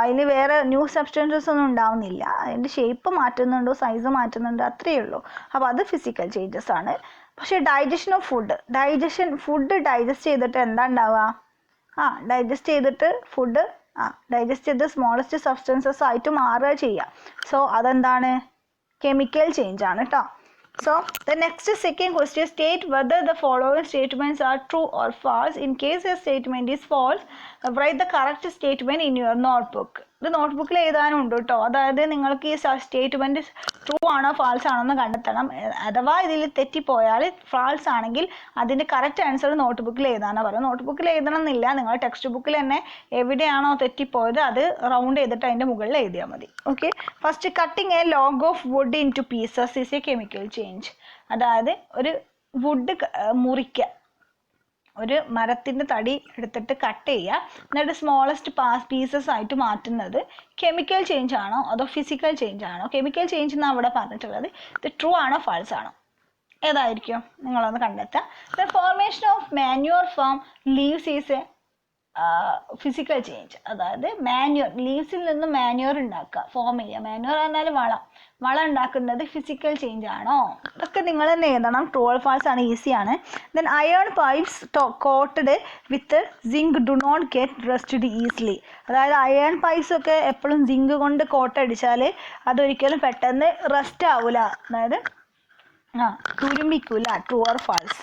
അതിൽ വേറെ ന്യൂ സബ്സ്റ്റൻസസ് ഒന്നും ഉണ്ടാവുന്നില്ല. അതിൻ്റെ ഷേപ്പ് മാറ്റുന്നുണ്ടോ, സൈസ് മാറ്റുന്നുണ്ടോ, അത്രയേ ഉള്ളൂ. അപ്പോൾ അത് ഫിസിക്കൽ ചേഞ്ചസ് ആണ്. പക്ഷേ ഡൈജഷൻ ഓഫ് ഫുഡ് ഡൈജസ്റ്റ് ചെയ്തിട്ട് എന്താ ഉണ്ടാവുക, ഡൈജസ്റ്റ് ചെയ്തിട്ട് ഫുഡ് ഡൈജസ്റ്റ് ചെയ്ത് സ്മോളസ്റ്റ് സബ്സ്റ്റൻസസ് ആയിട്ട് മാറുക ചെയ്യുക. സോ അതെന്താണ്, കെമിക്കൽ ചേഞ്ച് ആണ് കേട്ടോ. So the next second question, state whether the following statements are true or false. In case a statement is false, write the correct statement in your notebook. ഇത് നോട്ട്ബുക്കിൽ എഴുതാനുണ്ട് കേട്ടോ. അതായത് നിങ്ങൾക്ക് ഈ സ്റ്റേറ്റ്മെൻറ്റ് ട്രൂ ആണോ ഫാൾസ് ആണോ എന്ന് കണ്ടെത്തണം. അഥവാ ഇതിൽ തെറ്റിപ്പോയാൽ ഫാൾസ് ആണെങ്കിൽ അതിൻ്റെ കറക്റ്റ് ആൻസർ നോട്ട്ബുക്കിൽ എഴുതാനാണ് പറയുന്നത്. നോട്ട്ബുക്കിൽ എഴുതണം എന്നില്ല, നിങ്ങൾ ടെക്സ്റ്റ് ബുക്കിൽ തന്നെ എവിടെയാണോ തെറ്റിപ്പോയത് അത് റൗണ്ട് ചെയ്തിട്ട് അതിൻ്റെ മുകളിൽ എഴുതിയാൽ മതി. Okay, first cutting a log of wood in to pieces is a chemical change. അതായത് ഒരു വുഡ് മുറിക്കുക, ഒരു മരത്തിൻ്റെ തടി എടുത്തിട്ട് കട്ട് ചെയ്യുക, എന്നിട്ട് സ്മോളസ്റ്റ് പീസസ് ആയിട്ട് മാറ്റുന്നത് കെമിക്കൽ ചേഞ്ച് ആണോ അതോ ഫിസിക്കൽ ചേഞ്ച് ആണോ? കെമിക്കൽ ചേഞ്ച് എന്നാണ് അവിടെ പറഞ്ഞിട്ടുള്ളത്. ഇത് ട്രൂ ആണോ ഫാൾസ് ആണോ, ഏതായിരിക്കും നിങ്ങളൊന്ന് കണ്ടെത്തുക. The formation of manure from leaves is A physical change. അതായത് ലീവ്സിൽ നിന്ന് മാന്യൂർ ഉണ്ടാക്കുക, ഫോം ചെയ്യുക. മാന്യൂർ പറഞ്ഞാൽ വളം ഉണ്ടാക്കുന്നത് ഫിസിക്കൽ ചേഞ്ച് ആണോ? ഇതൊക്കെ നിങ്ങൾ തന്നെ എഴുതണം. ട്രൂ ഓർ ഫാൾസ് ആണ്, ഈസിയാണ്. Then iron pipes coated with zinc do not get rusted easily. അതായത് അയേൺ പൈപ്സ് ഒക്കെ എപ്പോഴും സിങ്ക് കൊണ്ട് കോട്ടടിച്ചാൽ അതൊരിക്കലും പെട്ടെന്ന് റസ്റ്റ് ആവില്ല, അതായത് തുരുമ്പിക്കൂല. True or false.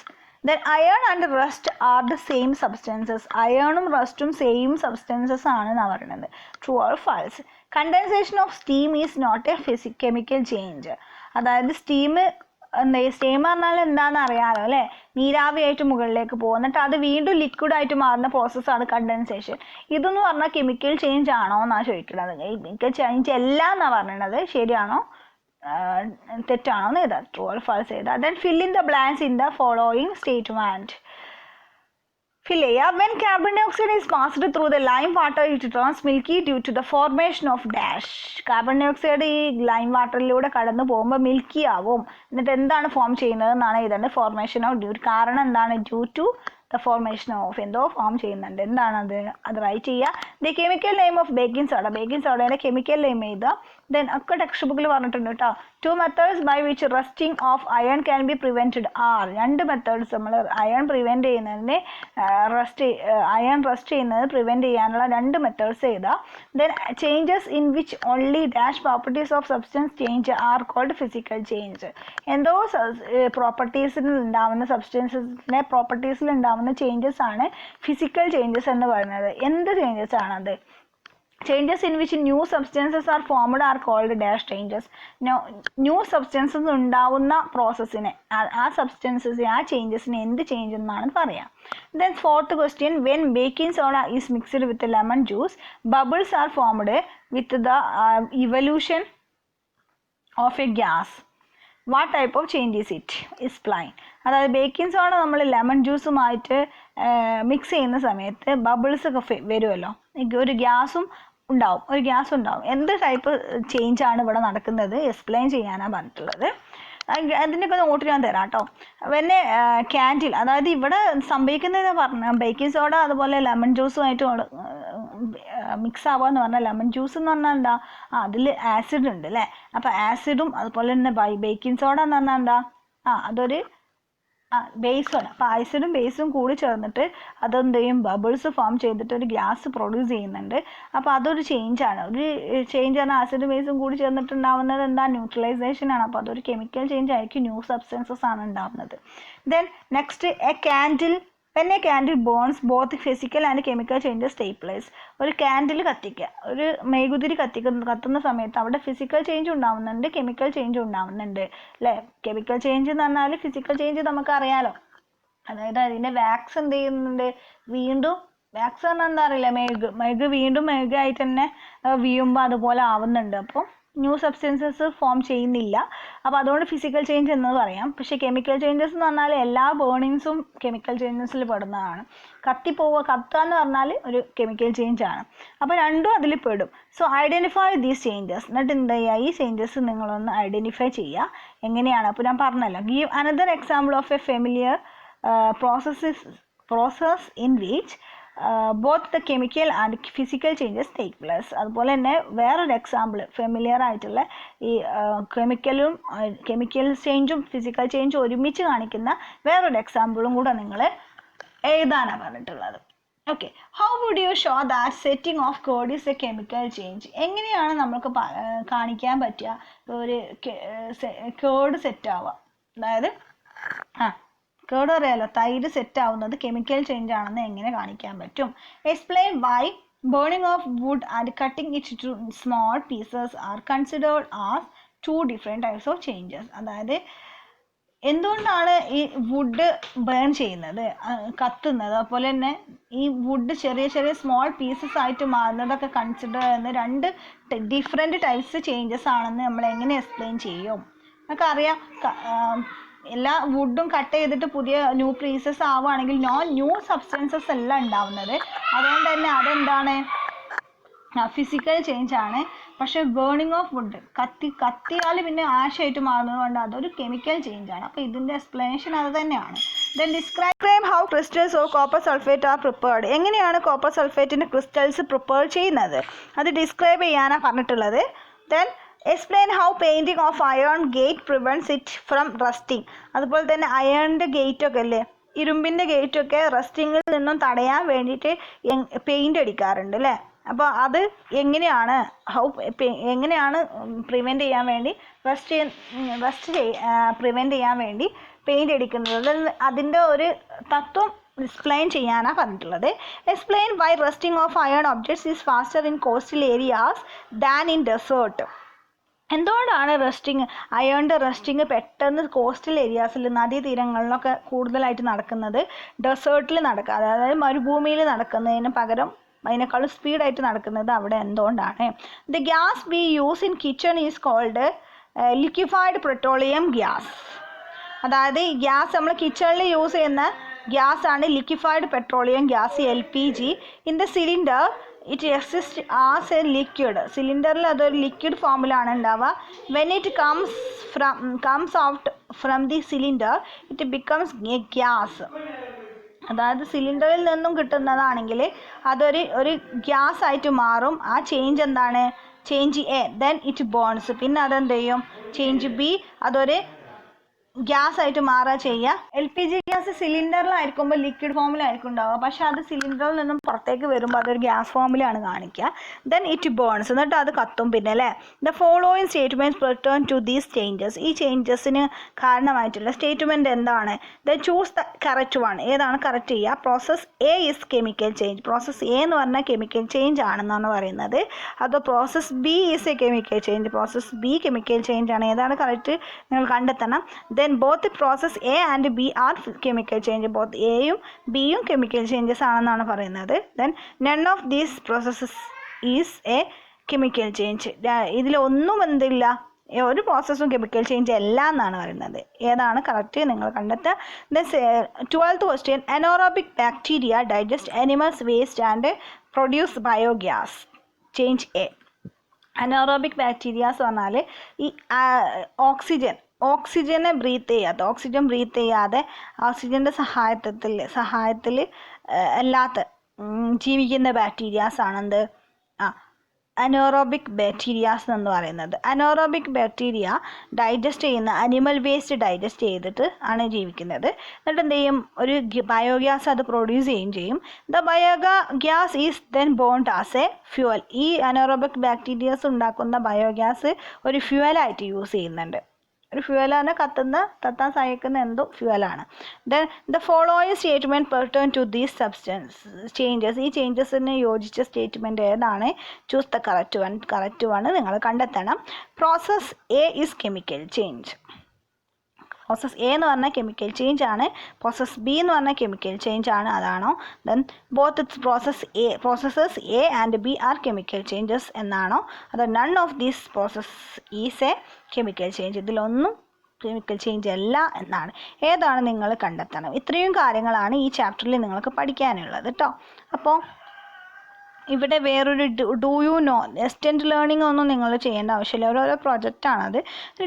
Then iron and rust are the same substances. Iron റസ്റ്റും സെയിം സബ്സ്റ്റൻസസ് ആണെന്നാണ് പറയുന്നത്. True or false. Condensation of steam is not a chemical change. അതായത് സ്റ്റീം പറഞ്ഞാൽ എന്താണെന്ന് അറിയാമല്ലോ അല്ലേ, നീരാവിയായിട്ട് മുകളിലേക്ക് പോകും, എന്നിട്ട് അത് വീണ്ടും ലിക്വിഡായിട്ട് മാറുന്ന പ്രോസസ്സാണ് കണ്ടൻസേഷൻ. ഇതെന്ന് പറഞ്ഞാൽ കെമിക്കൽ ചേഞ്ച് ആണോ എന്നാണ് ചോദിക്കുന്നത്. കെമിക്കൽ ചേഞ്ച് അല്ല എന്നാണ് പറയുന്നത്. ശരിയാണോ തെറ്റാണോ എന്ന് എഴുതാം, ട്രൂ ഓർ ഫാൾസ് എഴുതാം. Then fill in the blanks in the following statement. fill ചെയ്യുക. When carbon dioxide is passed through the lime water, it turns milky due to the formation of dash. Carbon dioxide ഈ ലൈം വാട്ടറിലൂടെ കടന്നു പോകുമ്പോൾ മിൽക്കി ആവും. എന്നിട്ട് എന്താണ് ഫോം ചെയ്യുന്നത് എന്നാണ് എഴുതേണ്ടത്. Formation of dew. കാരണം എന്താണ്? Due to the formation of എന്തോ ഫോം ചെയ്യുന്നുണ്ട്. എന്താണത്? അത് റൈറ്റ് ചെയ്യുക. The chemical name of baking soda. Baking സോഡയുടെ കെമിക്കൽ നെയിം എഴുതുക. ദെൻ ഒക്കെ ടെക്സ്റ്റ് ബുക്കിൽ പറഞ്ഞിട്ടുണ്ട് കേട്ടോ. 2 methods by which rusting of iron can be prevented are. 2 methods നമ്മൾ അയൺ പ്രിവെൻറ്റ് ചെയ്യുന്നതിന് അയൺ റസ്റ്റ് ചെയ്യുന്നത് പ്രിവെൻറ്റ് ചെയ്യാനുള്ള 2 മെത്തേഡ്സ് എഴുതുക. Then changes in which only dash properties of substance change are called physical change. എന്തോ പ്രോപ്പർട്ടീസിൽ ഉണ്ടാവുന്ന സബ്സ്റ്റൻസിൻ്റെ പ്രോപ്പർട്ടീസിൽ ഉണ്ടാവുന്ന ചേഞ്ചസ് ആണ് ഫിസിക്കൽ ചേഞ്ചസ് എന്ന് പറയുന്നത്. എന്ത് ചേഞ്ചസ് ആണത്? Changes in which new substances are formed are called dash changes. New substances ഉണ്ടാവുന്ന പ്രോസസ്സിനെ, ആ സബ്സ്റ്റൻസസ്, ആ ചേഞ്ചസിന് എന്ത് ചേഞ്ച് എന്നാണ് പറയാം. Then fourth question, when baking soda is mixed with lemon juice bubbles are formed with the evolution of A gas. What type of change is it? Explain. അതായത് ബേക്കിംഗ് സോഡ നമ്മൾ ലെമൺ ജ്യൂസുമായിട്ട് മിക്സ് ചെയ്യുന്ന സമയത്ത് ബബിൾസ് ഒക്കെ വരുമല്ലോ, ഒരു ഗ്യാസും ഉണ്ടാവും. എന്ത് ടൈപ്പ് ചേഞ്ച് ആണ് ഇവിടെ നടക്കുന്നത് എക്സ്പ്ലെയിൻ ചെയ്യാനാണ് പറഞ്ഞിട്ടുള്ളത്. അതിൻ്റെയൊക്കെ നോട്ട് ഞാൻ തരാം കേട്ടോ. പിന്നെ ക്യാൻഡിൽ, അതായത് ഇവിടെ സംഭവിക്കുന്നതെന്ന് പറഞ്ഞാൽ ബേക്കിംഗ് സോഡ അതുപോലെ ലെമൺ ജ്യൂസുമായിട്ട് മിക്സ് ആവുക എന്ന് പറഞ്ഞാൽ, ലെമൺ ജ്യൂസ് എന്ന് പറഞ്ഞാൽ എന്താ? അതിൽ ആസിഡ് ഉണ്ട് അല്ലേ. അപ്പോൾ ആസിഡും അതുപോലെ തന്നെ ബേക്കിംഗ് സോഡ എന്ന് പറഞ്ഞാൽ എന്താ? അതൊരു ബേസാണ്. അപ്പോൾ ആസിഡും ബേസും കൂടി ചേർന്നിട്ട് അതെന്ത് ചെയ്യും? ബബിൾസ് ഫോം ചെയ്തിട്ട് ഒരു ഗ്യാസ് പ്രൊഡ്യൂസ് ചെയ്യുന്നുണ്ട്. അപ്പോൾ അതൊരു ചേഞ്ചാണ്. ഒരു ചേഞ്ച് പറഞ്ഞാൽ ആസിഡും ബേസും കൂടി ചേർന്നിട്ടുണ്ടാവുന്നത് എന്താ? ന്യൂട്രലൈസേഷൻ ആണ്. അപ്പോൾ അതൊരു കെമിക്കൽ ചേഞ്ച് ആയിരിക്കും, ന്യൂ സബ്സ്റ്റൻസസ് ആണ് ഉണ്ടാവുന്നത്. Then next, A candle. when a candle burns, both physical and chemical changes take place. ഒരു ക്യാൻഡിൽ കത്തിക്കുക, ഒരു മെഴുകുതിരി കത്തുന്ന സമയത്ത് അവിടെ ഫിസിക്കൽ ചേഞ്ച് ഉണ്ടാവുന്നുണ്ട്, കെമിക്കൽ ചേഞ്ച് ഉണ്ടാവുന്നുണ്ട് അല്ലേ. കെമിക്കൽ ചേഞ്ച് എന്ന് പറഞ്ഞാൽ ഫിസിക്കൽ ചേഞ്ച് നമുക്കറിയാലോ. അതായത് അതിൻ്റെ വാക്സ് എന്ത് ചെയ്യുന്നുണ്ട്? വീണ്ടും വാക്സ് പറഞ്ഞാൽ എന്താ അറിയില്ല, മെഴുക് വീണ്ടും മെഴുകായിട്ട് തന്നെ വീഴുമ്പോൾ അതുപോലെ ആവുന്നുണ്ട്. അപ്പോൾ ന്യൂ സബ്സ്റ്റൻസസ് ഫോം ചെയ്യുന്നില്ല. അപ്പോൾ അതുകൊണ്ട് ഫിസിക്കൽ ചേഞ്ച് എന്ന് പറയാം. പക്ഷേ കെമിക്കൽ ചേഞ്ചസ് എന്ന് പറഞ്ഞാൽ എല്ലാ ബേണിങ്സും കെമിക്കൽ ചേഞ്ചസിൽ പെടുന്നതാണ്. കത്തുക എന്ന് പറഞ്ഞാൽ ഒരു കെമിക്കൽ ചേഞ്ച് ആണ്. അപ്പോൾ രണ്ടും അതിൽ പെടും. So identify these changes. എന്നിട്ട് എന്ത് ചെയ്യുക? ഈ ചേഞ്ചസ് നിങ്ങളൊന്ന് ഐഡൻറ്റിഫൈ ചെയ്യുക. എങ്ങനെയാണ്? അപ്പോൾ ഞാൻ പറഞ്ഞല്ലോ, give another example of A familiar process in which both the chemical and physical changes take place. അതുപോലെ തന്നെ വേറൊരു എക്സാമ്പിൾ, ഫെമിലിയർ ആയിട്ടുള്ള ഈ കെമിക്കൽ ചേഞ്ചും ഫിസിക്കൽ ചേഞ്ചും ഒരുമിച്ച് കാണിക്കുന്ന വേറൊരു എക്സാമ്പിളും കൂടെ നിങ്ങൾ എഴുതാനാണ് പറഞ്ഞിട്ടുള്ളത്. Okay, how would you show that setting of curd is a chemical change? എങ്ങനെയാണ് നമുക്ക് കാണിക്കാൻ പറ്റുക ഒരു കേർഡ് സെറ്റ് ആവുക? അതായത് കേർഡ് അറിയാലോ, തൈര് സെറ്റ് ആവുന്നത് കെമിക്കൽ ചേഞ്ച് ആണെന്ന് എങ്ങനെ കാണിക്കാൻ പറ്റും? Explain why burning of wood and cutting it to small pieces are considered as 2 different types of changes. അതായത് എന്തുകൊണ്ടാണ് ഈ വുഡ് ബേൺ ചെയ്യുന്നത്, കത്തുന്നത്, അതുപോലെ തന്നെ ഈ വുഡ് ചെറിയ ചെറിയ സ്മോൾ പീസസ് ആയിട്ട് മാറുന്നതൊക്കെ കൺസിഡർ ചെയ്യുന്ന 2 ഡിഫറെൻറ്റ് ടൈപ്സ് ചേഞ്ചസ് ആണെന്ന് നമ്മൾ എങ്ങനെ എക്സ്പ്ലെയിൻ ചെയ്യും? നമുക്ക് അറിയാം, എല്ലാ വുഡും കട്ട് ചെയ്തിട്ട് പുതിയ ന്യൂ പീസസ് ആവുകയാണെങ്കിൽ ന്യൂ സബ്സ്റ്റൻസസ് അല്ല ഉണ്ടാവുന്നത്. അതുകൊണ്ട് തന്നെ അതെന്താണ്? ഫിസിക്കൽ ചേഞ്ച് ആണ്. പക്ഷേ ബേണിംഗ് ഓഫ് വുഡ് കത്തിയാൽ പിന്നെ ആഷായിട്ട് മാറുന്നത് കൊണ്ട് അതൊരു കെമിക്കൽ ചേഞ്ച് ആണ്. അപ്പോൾ ഇതിൻ്റെ എക്സ്പ്ലനേഷൻ അത് തന്നെയാണ്. Then describe how crystals of copper sulphate are prepared. എങ്ങനെയാണ് കോപ്പർ സൾഫേറ്റിൻ്റെ ക്രിസ്റ്റൽസ് പ്രിപ്പയർ ചെയ്യുന്നത് അത് ഡിസ്ക്രൈബ് ചെയ്യാനാണ് പറഞ്ഞിട്ടുള്ളത്. Then explain how painting of iron gate prevents it from rusting. അതുപോലെ തന്നെ അയണിൻ്റെ ഗേറ്റൊക്കെ അല്ലേ, ഇരുമ്പിൻ്റെ ഗേറ്റൊക്കെ റസ്റ്റിങ്ങിൽ നിന്നും തടയാൻ വേണ്ടിയിട്ട് പെയിൻ്റ് അടിക്കാറുണ്ട് അല്ലേ. അപ്പോൾ അത് എങ്ങനെയാണ് പ്രിവെൻറ്റ് ചെയ്യാൻ വേണ്ടി പ്രിവെൻറ്റ് ചെയ്യാൻ വേണ്ടി പെയിൻ്റ് അടിക്കുന്നത്, അതിൻ്റെ ഒരു തത്വം എക്സ്പ്ലെയിൻ ചെയ്യാനാണ് പറഞ്ഞിട്ടുള്ളത്. Explain why rusting of iron objects is faster in coastal areas than in desert. എന്തുകൊണ്ടാണ് അയണിൻ്റെ റസ്റ്റിങ് പെട്ടെന്ന് കോസ്റ്റൽ ഏരിയാസിൽ നദീതീരങ്ങളിലൊക്കെ കൂടുതലായിട്ട് നടക്കുന്നത്, ഡെസേർട്ടിൽ അതായത് മരുഭൂമിയിൽ നടക്കുന്നതിന് പകരം അതിനേക്കാളും സ്പീഡായിട്ട് നടക്കുന്നത് അവിടെ എന്തുകൊണ്ടാണ്? The gas we use in kitchen is called liquefied petroleum gas. അതായത് ഈ ഗ്യാസ് നമ്മൾ കിച്ചണിൽ യൂസ് ചെയ്യുന്ന ഗ്യാസ് ആണ് liquefied petroleum gas LPG. In the cylinder it exist as a liquid. സിലിണ്ടറിൽ അതൊരു ലിക്വിഡ് ഫോമിലാണ് ഉണ്ടാവുക. When it comes out from the cylinder it becomes a gas. അതായത് സിലിണ്ടറിൽ നിന്നും കിട്ടുന്നതാണെങ്കിൽ ഒരു ഗ്യാസ് ആയിട്ട് മാറും. ആ ചേഞ്ച് എന്താണ്? Change A. Then it burns. പിന്നെ അതെന്ത് ചെയ്യും? Change B. അതൊരു ഗ്യാസ് ആയിട്ട് മാറുക ചെയ്യുക. LPG ഗ്യാസ് സിലിണ്ടറിലായിരിക്കുമ്പോൾ ലിക്വിഡ് ഫോമിലായിരിക്കും ഉണ്ടാവുക. പക്ഷെ അത് സിലിണ്ടറിൽ നിന്നും പുറത്തേക്ക് വരുമ്പോൾ അതൊരു ഗ്യാസ് ഫോമിലാണ് കാണിക്കുക. Then it burns. എന്നിട്ട് അത് കത്തും. പിന്നെ അല്ലേ? The following statements return to these changes. ഈ ചേഞ്ചസിന് കാരണമായിട്ടുള്ള സ്റ്റേറ്റ്മെൻറ്റ് എന്താണ്? Then choose the correct one. ഏതാണ് കറക്റ്റ് ചെയ്യുക? Process A is chemical change. Process A എന്ന് പറഞ്ഞാൽ കെമിക്കൽ ചേഞ്ച് ആണെന്നാണ് പറയുന്നത്. അതോ process B is a chemical change. Process B chemical change ആണ്. ഏതാണ് കറക്റ്റ് നിങ്ങൾ കണ്ടെത്തണം. Then both process A and B are chemical change. Both എയും ബിയും കെമിക്കൽ ചേഞ്ചസ് ആണെന്നാണ് പറയുന്നത്. Then none of these processes is a chemical change. ഇതിലൊന്നും എന്തില്ല, ഒരു പ്രോസസ്സും കെമിക്കൽ ചേഞ്ച് അല്ല എന്നാണ് പറയുന്നത്. ഏതാണ് കറക്റ്റ് നിങ്ങൾ കണ്ടെത്തുക. Then 12th question. Anaerobic bacteria digest animals waste and produce biogas. Change A. Anaerobic bacterias പറഞ്ഞാൽ ഈ ഓക്സിജനെ ബ്രീത്ത് ചെയ്യാതെ ഓക്സിജൻ്റെ സഹായത്തിൽ അല്ലാത്ത ജീവിക്കുന്ന ബാക്ടീരിയാസ് ആണെന്ത്? അനോറോബിക് ബാക്ടീരിയാസ് എന്ന് പറയുന്നത്. അനോറോബിക് ബാക്ടീരിയ ഡൈജസ്റ്റ് ചെയ്യുന്ന അനിമൽ വേസ്റ്റ് ഡൈജസ്റ്റ് ചെയ്തിട്ട് ആണ് ജീവിക്കുന്നത്. എന്നിട്ട് എന്ത് ചെയ്യും? ഒരു ബയോഗ്യാസ് അത് പ്രൊഡ്യൂസ് ചെയ്യും. The biogas is then burned as a fuel. ഈ അനോറോബിക് ബാക്ടീരിയാസ് ഉണ്ടാക്കുന്ന ബയോഗ്യാസ് ഒരു ഫ്യൂവലായിട്ട് യൂസ് ചെയ്യുന്നുണ്ട്. ഒരു ഫ്യൂവലാണ്, കത്താൻ സഹായിക്കുന്ന എന്തോ ഫ്യൂവലാണ്. Then the following statement pertain to these substance changes. ഈ ചേഞ്ചസിന് യോജിച്ച സ്റ്റേറ്റ്മെൻറ്റ് ഏതാണ്? ചൂസ് ദ കറക്റ്റ് വൺ നിങ്ങൾ കണ്ടെത്തണം. Process A is chemical change. Process A എന്ന് പറഞ്ഞാൽ കെമിക്കൽ ചേഞ്ച് ആണ്. പ്രോസസ് B എന്ന് പറഞ്ഞാൽ കെമിക്കൽ ചേഞ്ച് ആണ്. അതാണോ? Then both processes A and B are chemical changes എന്നാണോ? അത് none of these process is a chemical change. ഇതിലൊന്നും കെമിക്കൽ ചേഞ്ച് അല്ല എന്നാണ്. ഏതാണ് നിങ്ങൾ കണ്ടെത്തണം. ഇത്രയും കാര്യങ്ങളാണ് ഈ ചാപ്റ്ററിൽ നിങ്ങൾക്ക് പഠിക്കാനുള്ളത് കേട്ടോ. അപ്പോൾ ഇവിടെ വേറൊരു do you know, distant learning ഒന്നും നിങ്ങൾ ചെയ്യേണ്ട ആവശ്യമില്ല. ഓരോരോ പ്രൊജക്റ്റാണത്.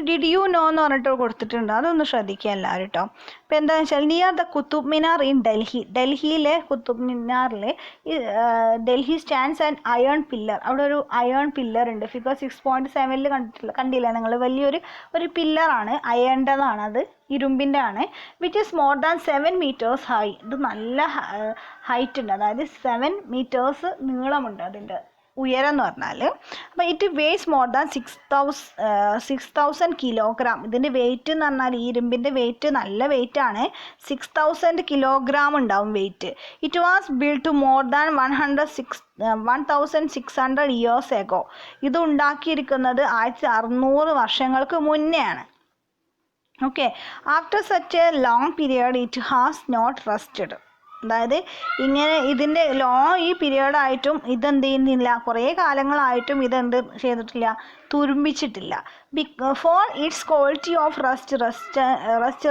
ഡിഡ് യു നോ എന്ന് പറഞ്ഞിട്ട് കൊടുത്തിട്ടുണ്ട്. അതൊന്ന് ശ്രദ്ധിക്കുക എല്ലാവരും കേട്ടോ. അപ്പോൾ എന്താണെന്ന് വെച്ചാൽ near the Qutub Minar in ഡൽഹിയിലെ കുത്തുബ് മിനാറിൽ Delhi stands and iron pillar. അവിടെ ഒരു അയേൺ പില്ലർ ഉണ്ട്. ഫിഗർ 6.7 കണ്ടില്ല നിങ്ങൾ? ഒരു പില്ലറാണ്, അയേണ്ടതാണ്, അത് ഇരുമ്പിൻ്റെ ആണ്. Which is more than 7 meters high. ഇത് നല്ല ഹൈറ്റ് ഉണ്ട്, അതായത് 7 meters നീളമുണ്ട് അതിൻ്റെ ഉയരം എന്ന് പറഞ്ഞാൽ. അപ്പോൾ it weights more than 6,000 kilogram. ഇതിൻ്റെ വെയിറ്റ് എന്ന് പറഞ്ഞാൽ ഈ ഇരുമ്പിൻ്റെ വെയിറ്റ് നല്ല വെയിറ്റ് ആണ്. 6,000 kilogram ഉണ്ടാവും weight. It was build to more than 1,600 years ago. ഇത് ഉണ്ടാക്കിയിരിക്കുന്നത് 1600 വർഷങ്ങൾക്ക് മുന്നെയാണ്. Okay. After such a long period it has not rested. അതായത് ഇങ്ങനെ ഇതിൻ്റെ ഈ പീരിയഡായിട്ടും ഇതെന്ത് ചെയ്യുന്നില്ല, കുറേ കാലങ്ങളായിട്ടും ഇതെന്ത് ചെയ്തിട്ടില്ല, തുരുമ്പിച്ചിട്ടില്ല. For its quality of rust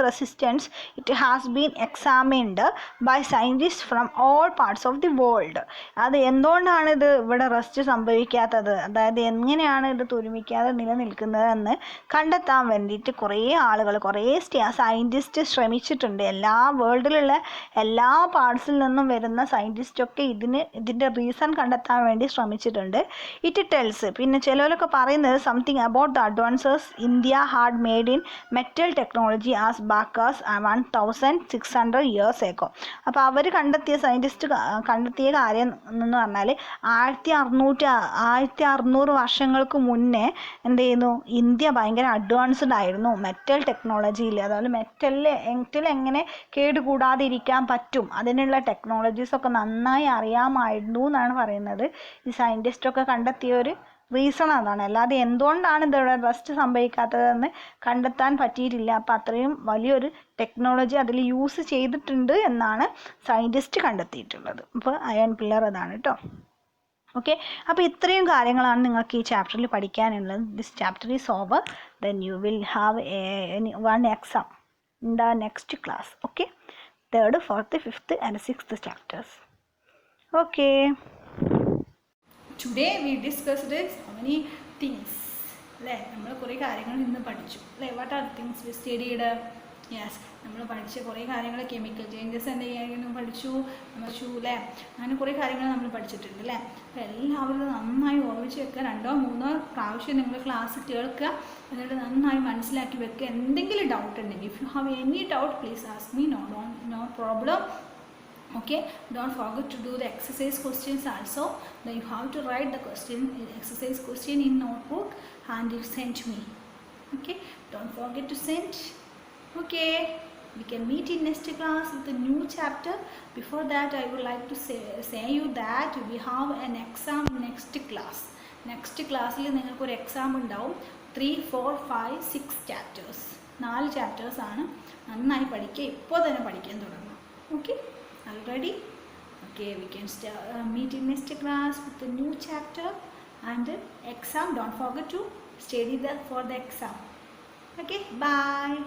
resistance it has been examined by scientist from all parts of the world. അത് എന്തുകൊണ്ടാണ് ഇത് ഇവിടെ റസ്റ്റ് സംഭവിക്കാത്തത്, അതായത് എങ്ങനെയാണ് ഇത് തുരുമ്പിക്കാതെ നിലനിൽക്കുന്നതെന്ന് കണ്ടെത്താൻ വേണ്ടിയിട്ട് കുറേ ആളുകൾ, കുറേ സയൻറ്റിസ്റ്റ് ശ്രമിച്ചിട്ടുണ്ട്. വേൾഡിലുള്ള എല്ലാ പാർട്സിൽ നിന്നും വരുന്ന സയൻറ്റിസ്റ്റൊക്കെ ഇതിൻ്റെ റീസൺ കണ്ടെത്താൻ വേണ്ടി ശ്രമിച്ചിട്ടുണ്ട്. ഇറ്റ് ടെൽസ്, പിന്നെ ചിലരൊക്കെ പറയുന്നത് something about the advances India had made in metal technology as back as 1,600 years ago. അപ്പോൾ അവർ സയൻറ്റിസ്റ്റ് കണ്ടെത്തിയ കാര്യം എന്ന് പറഞ്ഞാൽ 1600 വർഷങ്ങൾക്ക് മുന്നേ എന്ത് ചെയ്യുന്നു, ഇന്ത്യ ഭയങ്കര അഡ്വാൻസ്ഡ് ആയിരുന്നു മെറ്റൽ ടെക്നോളജിയിൽ. അതുപോലെ മെറ്റൽ എങ്ങനെ കേടുകൂടാതിരിക്കാൻ പറ്റും, അതിനുള്ള ടെക്നോളജീസൊക്കെ നന്നായി അറിയാമായിരുന്നു എന്നാണ് പറയുന്നത്. ഈ സയൻറ്റിസ്റ്റൊക്കെ കണ്ടെത്തിയ ഒരു റീസൺ അതാണ്. അല്ലാതെ എന്തുകൊണ്ടാണ് ഇതിവിടെ റസ്റ്റ് സംഭവിക്കാത്തതെന്ന് കണ്ടെത്താൻ പറ്റിയിട്ടില്ല. അപ്പോൾ അത്രയും വലിയൊരു ടെക്നോളജി അതിൽ യൂസ് ചെയ്തിട്ടുണ്ട് എന്നാണ് സയൻറ്റിസ്റ്റ് കണ്ടെത്തിയിട്ടുള്ളത്. അപ്പോൾ അയൺ പില്ലർ അതാണ് കേട്ടോ. ഓക്കെ. അപ്പോൾ ഇത്രയും കാര്യങ്ങളാണ് നിങ്ങൾക്ക് ഈ ചാപ്റ്ററിൽ പഠിക്കാനുള്ളത്. This chapter is over. Then you will have one exam in the next class. Okay. 3rd, 4th, 5th and 6th chapters. Okay. Today we discussed so many things. അല്ലേ നമ്മൾ കുറേ കാര്യങ്ങൾ ഇന്ന് പഠിച്ചു അല്ലേ. What are things we studied? Yes, നമ്മൾ പഠിച്ച കുറേ കാര്യങ്ങൾ, കെമിക്കൽ ചേഞ്ചസ് എന്തെങ്കിലും പഠിച്ചു, അല്ലേ. അങ്ങനെ കുറേ കാര്യങ്ങൾ നമ്മൾ പഠിച്ചിട്ടുണ്ട് അല്ലേ. അപ്പോൾ എല്ലാവരും നന്നായി ഓർമ്മിച്ച് വെക്കുക. 2 or 3 പ്രാവശ്യം നിങ്ങൾ ക്ലാസ് കേൾക്കുക, എന്നിട്ട് നന്നായി മനസ്സിലാക്കി വെക്കുക. എന്തെങ്കിലും ഡൗട്ട് ഉണ്ടെങ്കിൽ, if you have any doubt please ask me. No problem. Okay, don't forget to do the exercise questions also. Then you have to write the exercise question in notebook and you send me. Okay, don't forget to send. Okay, we can meet in next class with a new chapter. Before that, I would like to say you that we have an exam next class. Next class il ningalku or exam undavum. 3, 4, 5, 6 chapters. 4 chapters aanu. Nannayi padikka, ippo thane padikkan thodangam. Okay, already? Okay, we can meet in next class with a new chapter and exam. Don't forget to study for the exam. Okay, bye.